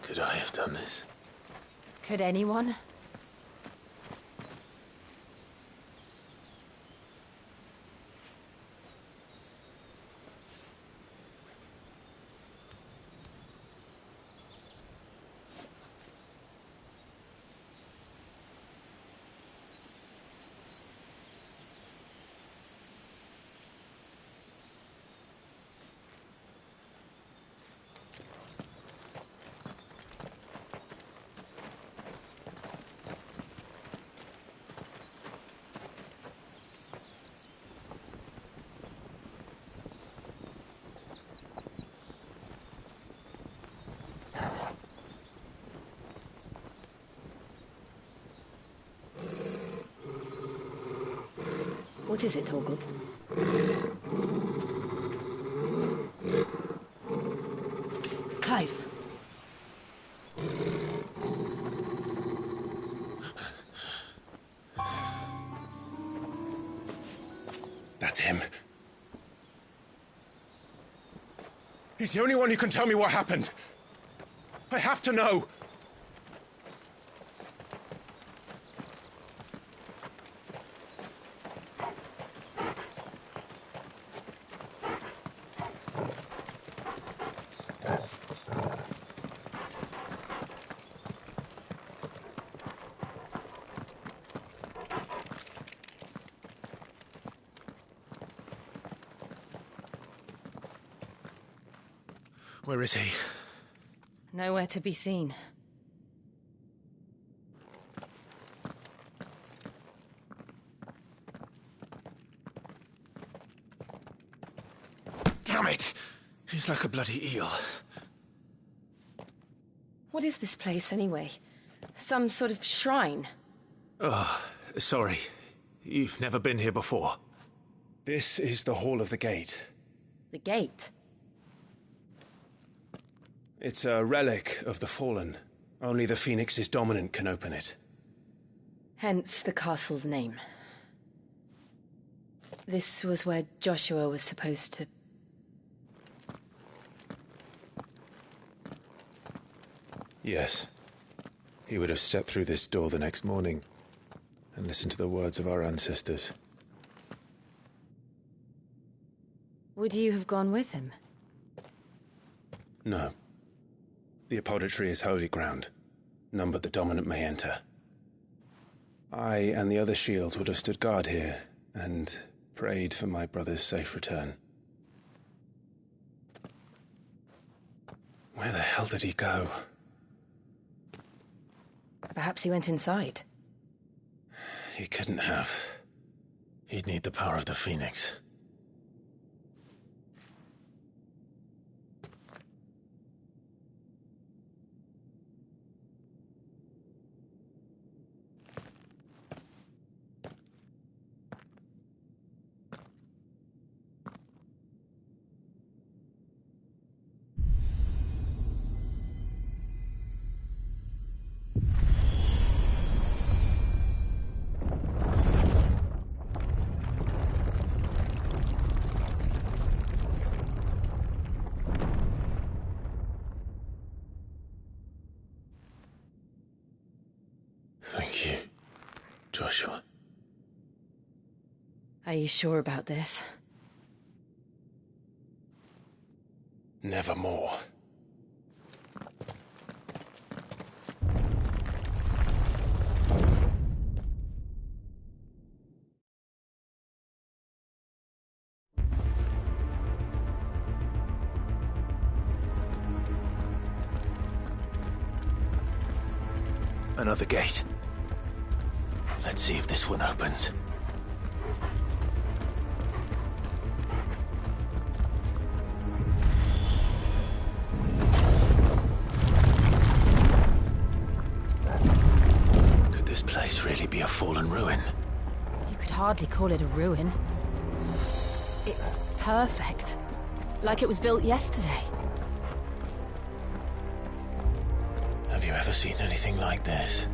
Could I have done this? Could anyone? What is it, Torgal? Clive. That's him. He's the only one who can tell me what happened. I have to know. Where is he? Nowhere to be seen. Damn it! He's like a bloody eel. What is this place, anyway? Some sort of shrine? Oh, sorry. You've never been here before. This is the Hall of the Gate. The gate? It's a relic of the Fallen. Only the Phoenix's dominant can open it. Hence the castle's name. This was where Joshua was supposed to... Yes. He would have stepped through this door the next morning and listened to the words of our ancestors. Would you have gone with him? No. The apodatory is holy ground. None but the dominant may enter. I and the other shields would have stood guard here and prayed for my brother's safe return. Where the hell did he go? Perhaps he went inside. He couldn't have. He'd need the power of the Phoenix. Thank you, Joshua. Are you sure about this? Nevermore. Another gate. Let's see if this one opens. Could this place really be a fallen ruin? You could hardly call it a ruin. It's perfect. Like it was built yesterday. Have you ever seen anything like this?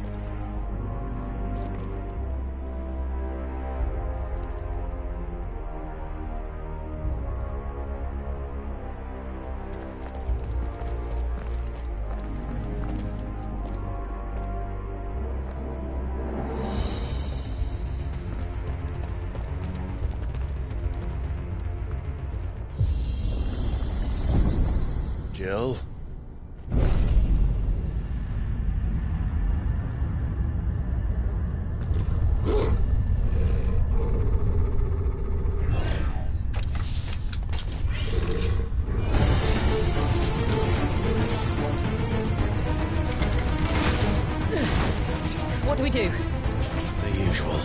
Jill? What do we do? The usual.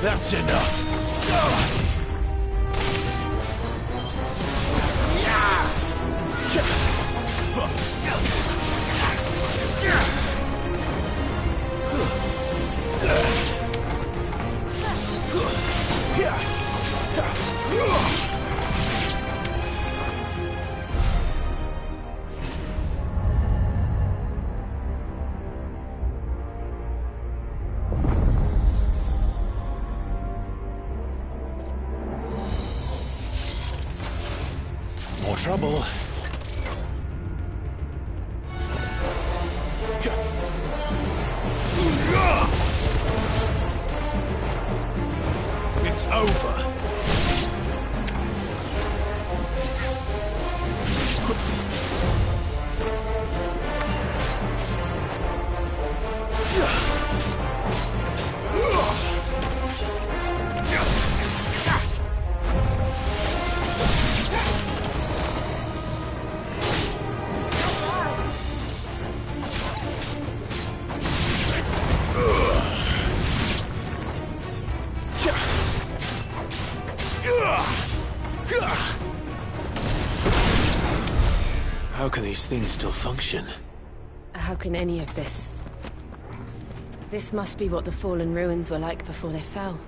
That's enough. More trouble. It's over. How can these things still function? How can any of this? This must be what the fallen ruins were like before they fell.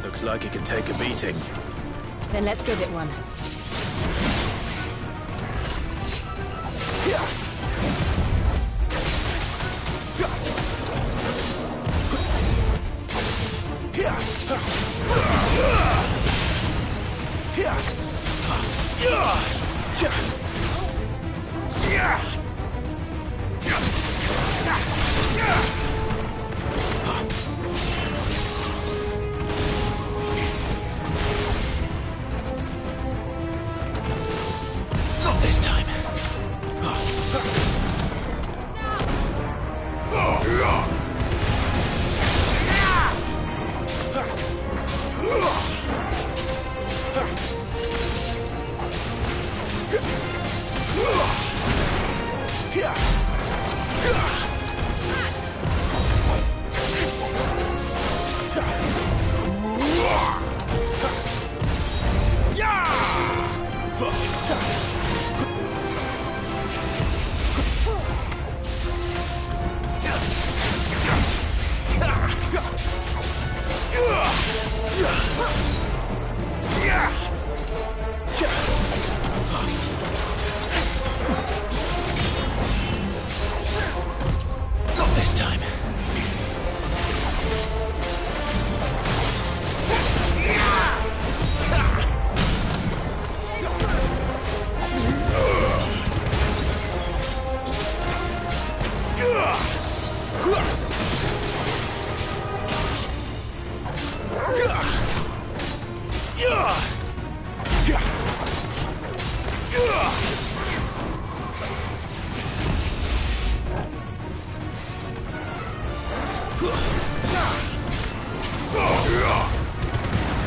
Looks like it could take a beating. Then let's give it one. Not this time. Not this time.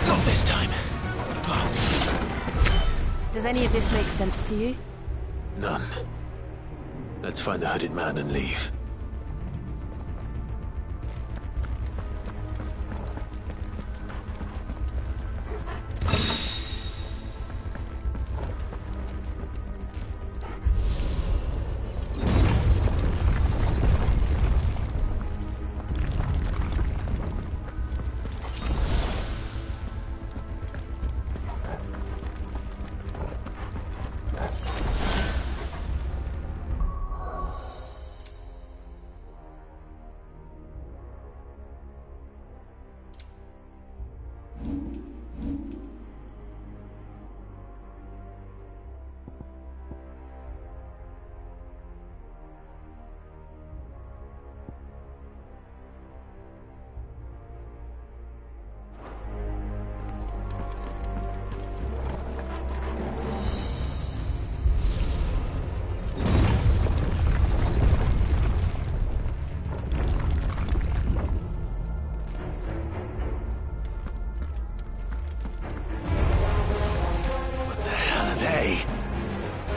Not this time. Does any of this make sense to you? None. Let's find the hooded man and leave.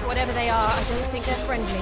Whatever they are, I don't think they're friendly.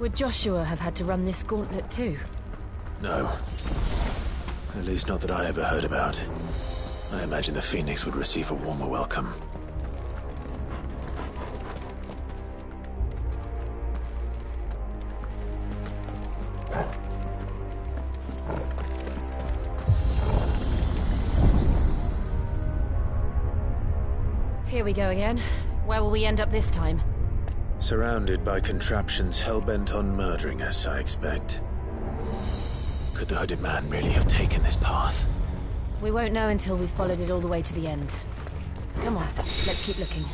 Would Joshua have had to run this gauntlet too? No. At least not that I ever heard about. I imagine the Phoenix would receive a warmer welcome. Here we go again. Where will we end up this time? Surrounded by contraptions hell-bent on murdering us, I expect. Could the hooded man really have taken this path? We won't know until we've followed it all the way to the end. Come on, let's keep looking.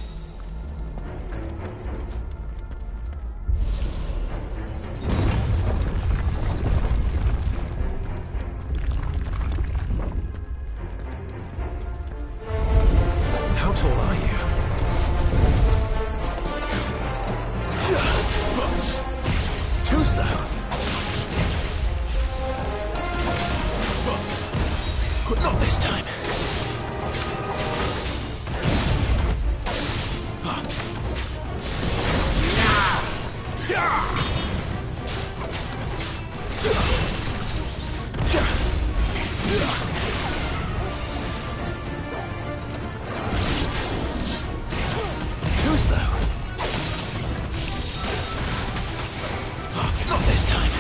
this time. Too slow. Not this time.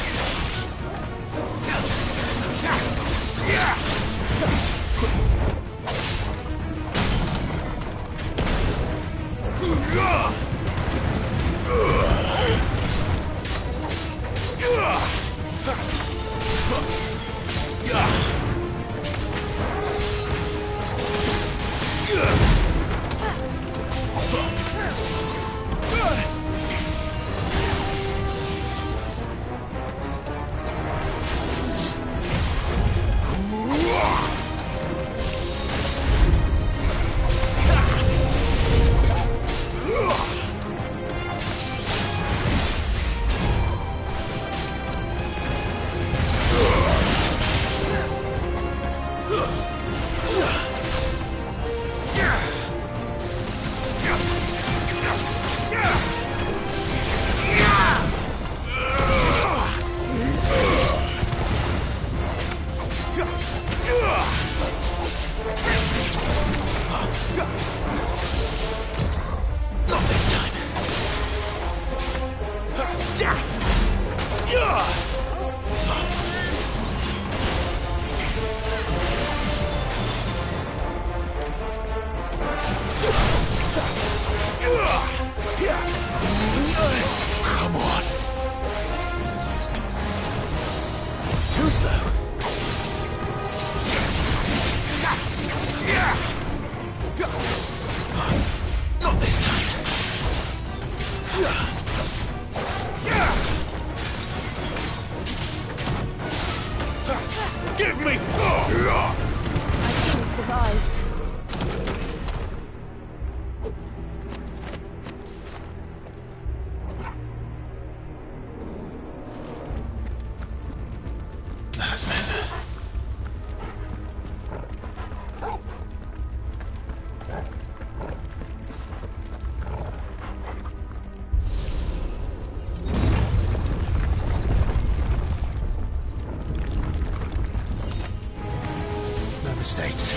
Not this time. Come on. Too slow. Not this time. Give me! I see you survived. That's better. No mistakes.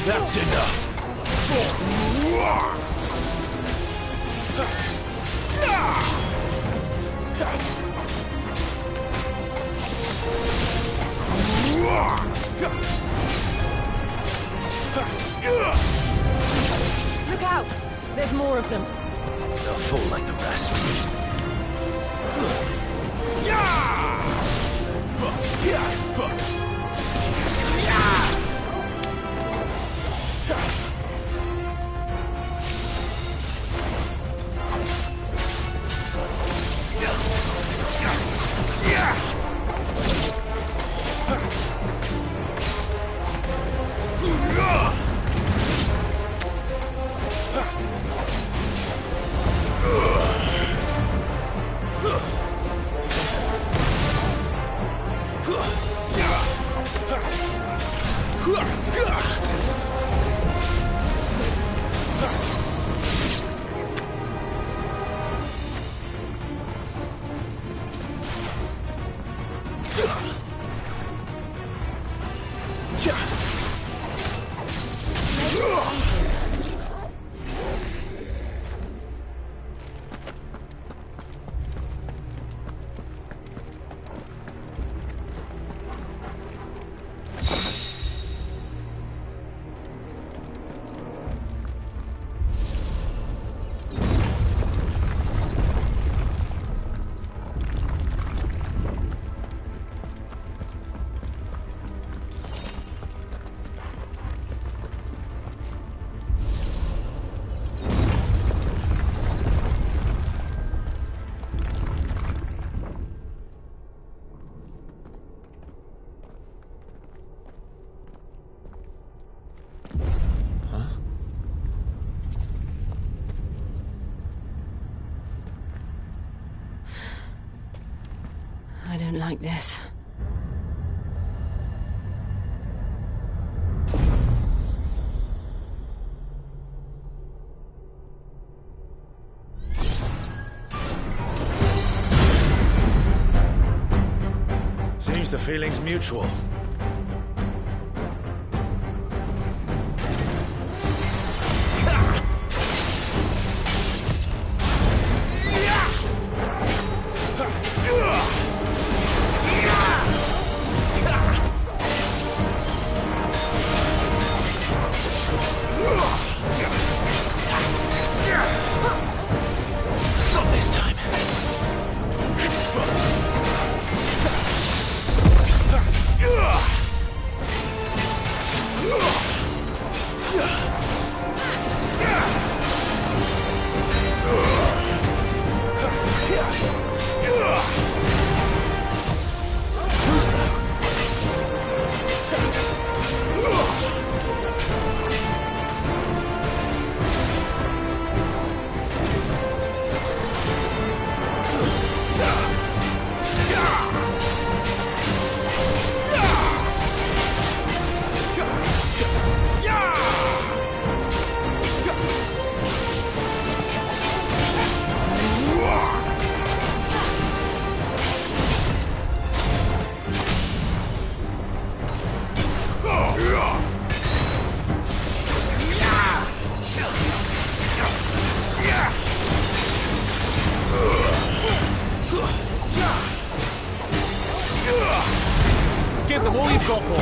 That's enough. Look out! There's more of them. They'll fall like the rest. I don't like this. Seems the feeling's mutual. Not this time. Too slow. Give them all you've got, boy.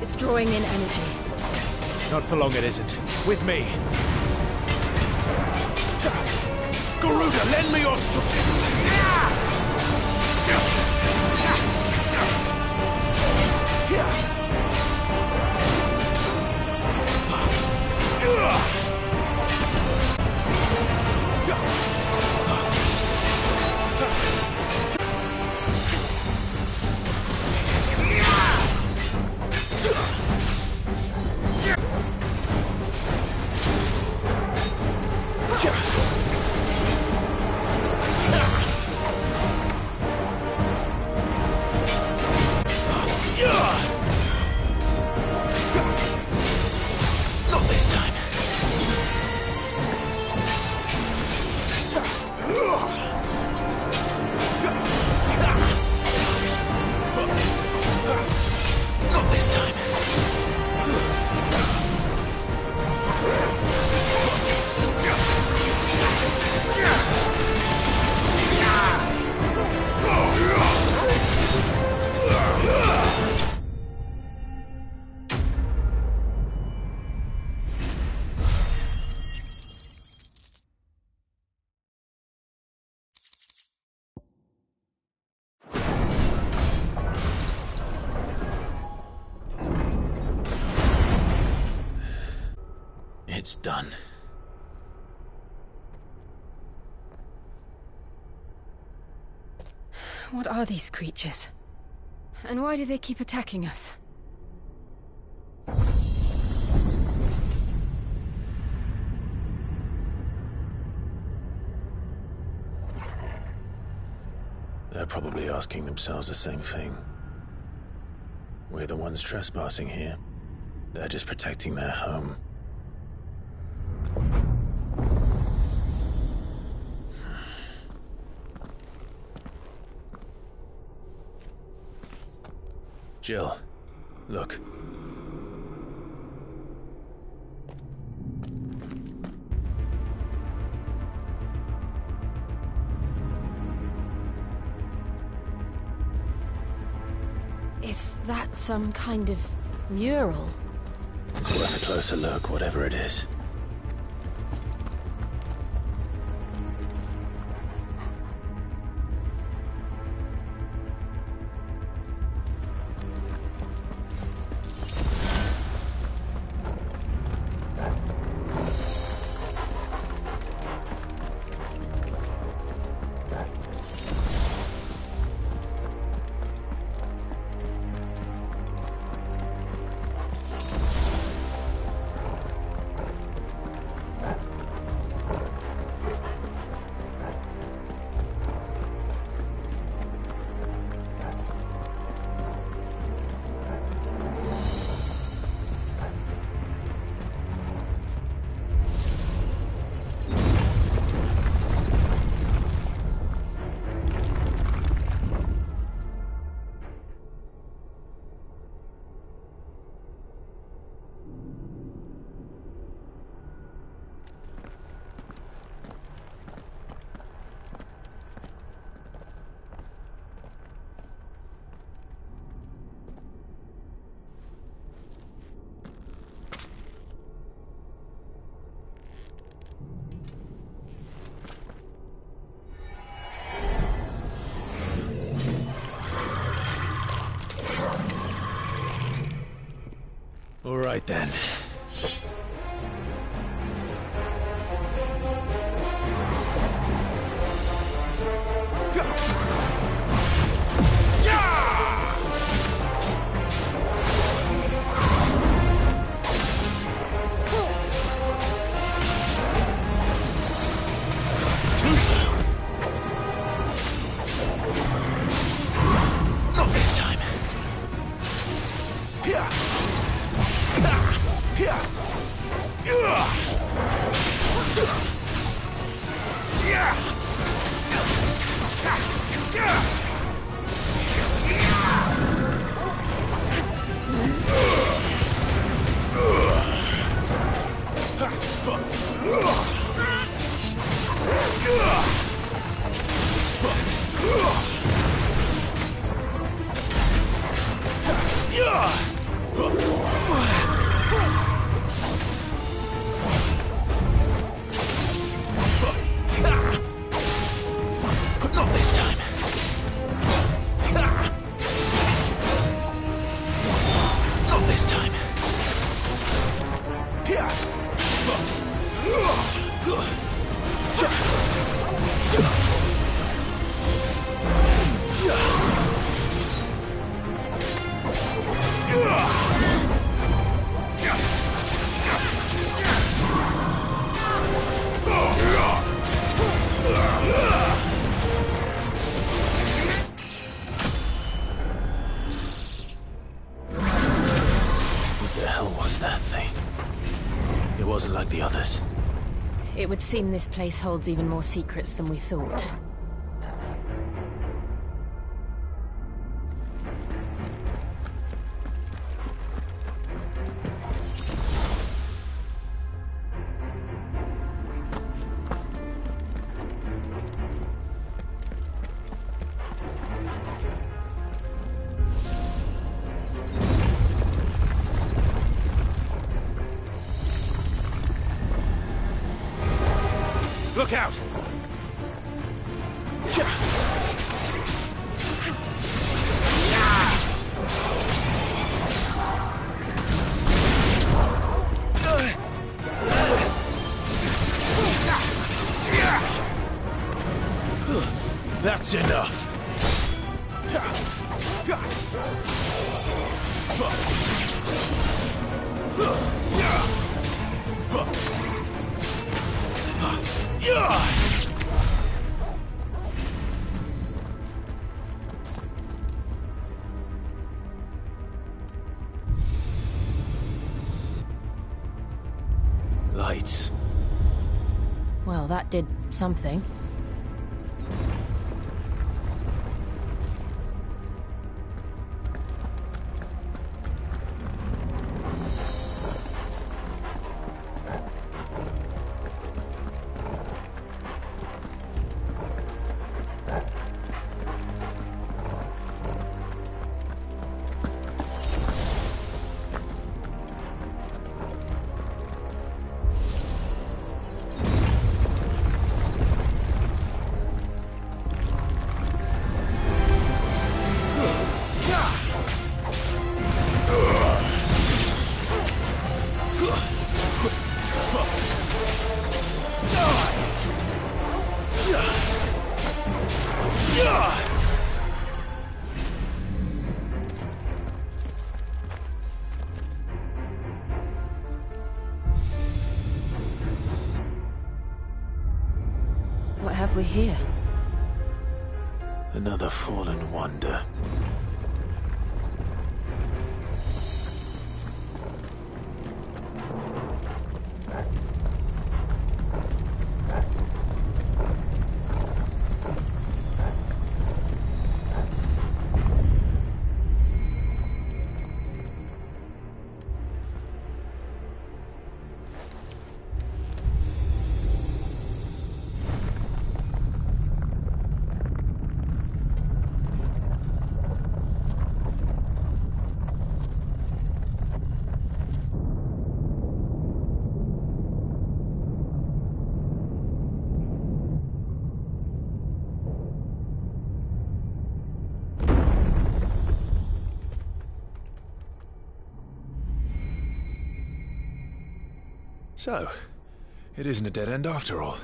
It's drawing in energy. Not for long it isn't. With me. Garuda, lend me your Not this time. Not this time. It's done. What are these creatures? And why do they keep attacking us? They're probably asking themselves the same thing. We're the ones trespassing here. They're just protecting their home. Jill, look. Is that some kind of mural? It's worth a closer look, whatever it is. right then. Too slow. Not this time. Yeah. Not this time. Not this time. What the hell was that thing? It wasn't like the others. It would seem this place holds even more secrets than we thought. Look out! That's enough. Lights. Well, that did something. What have we here? Another fallen wonder. So, it isn't a dead end after all.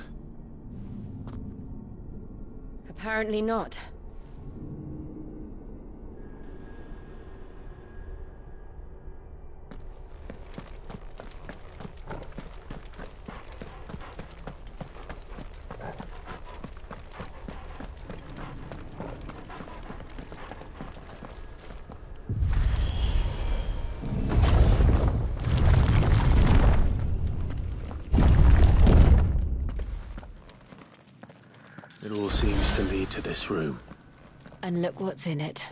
Apparently not. It all seems to lead to this room. And look what's in it.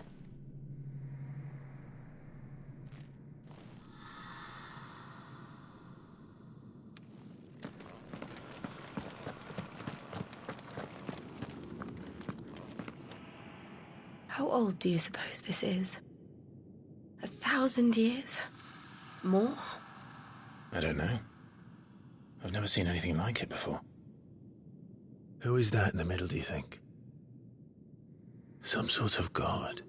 How old do you suppose this is? 1,000 years? More? I don't know. I've never seen anything like it before. Who is that in the middle, do you think? Some sort of god?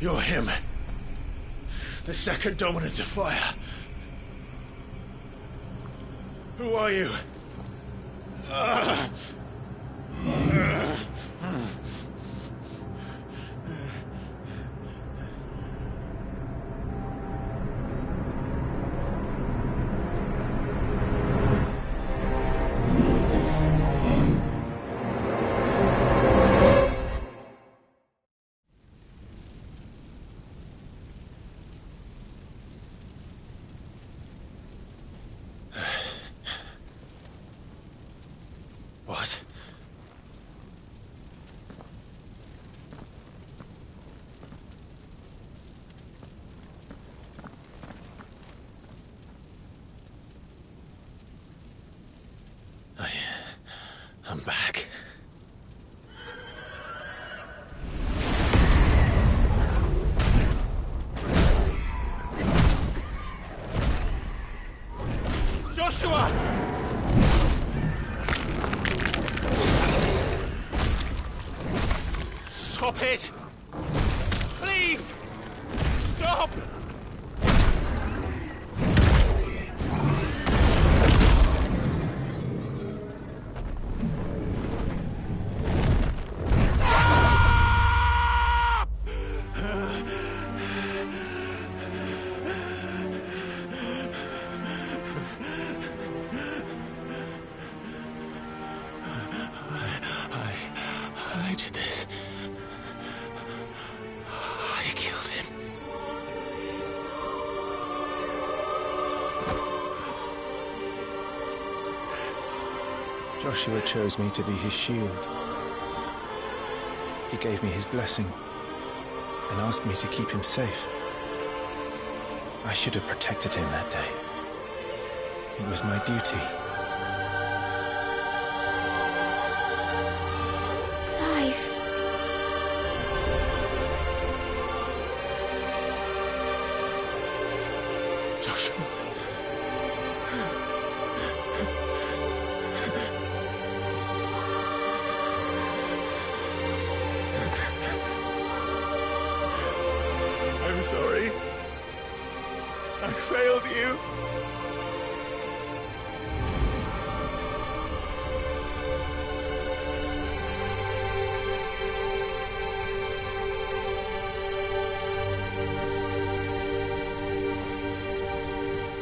You're him. The second dominant of fire. Who are you? What? I'm back. Joshua! Stop it! Please! Stop! I did this. I killed him. Joshua chose me to be his shield. He gave me his blessing and asked me to keep him safe. I should have protected him that day. It was my duty. Clive. Joshua. I'm sorry. I failed you.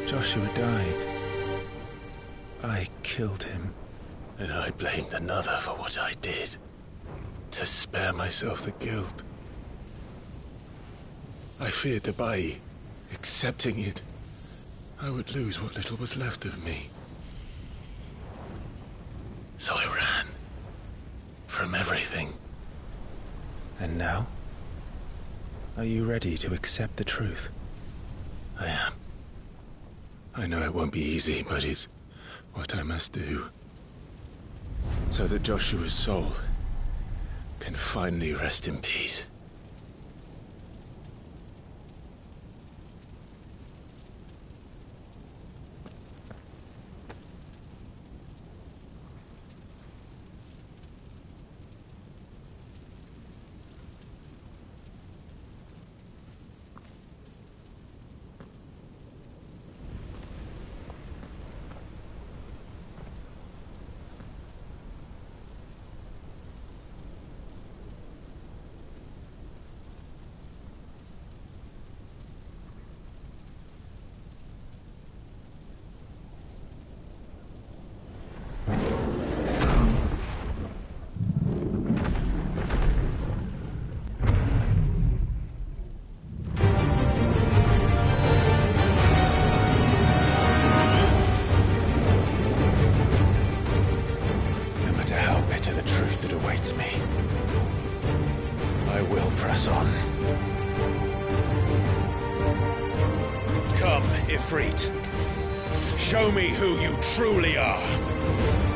Joshua died. I killed him. And I blamed another for what I did. To spare myself the guilt. I feared that by accepting it, I would lose what little was left of me. So I ran. From everything. And now? Are you ready to accept the truth? I am. I know it won't be easy, but it's what I must do. So that Joshua's soul can finally rest in peace. Come, Ifrit. Show me who you truly are.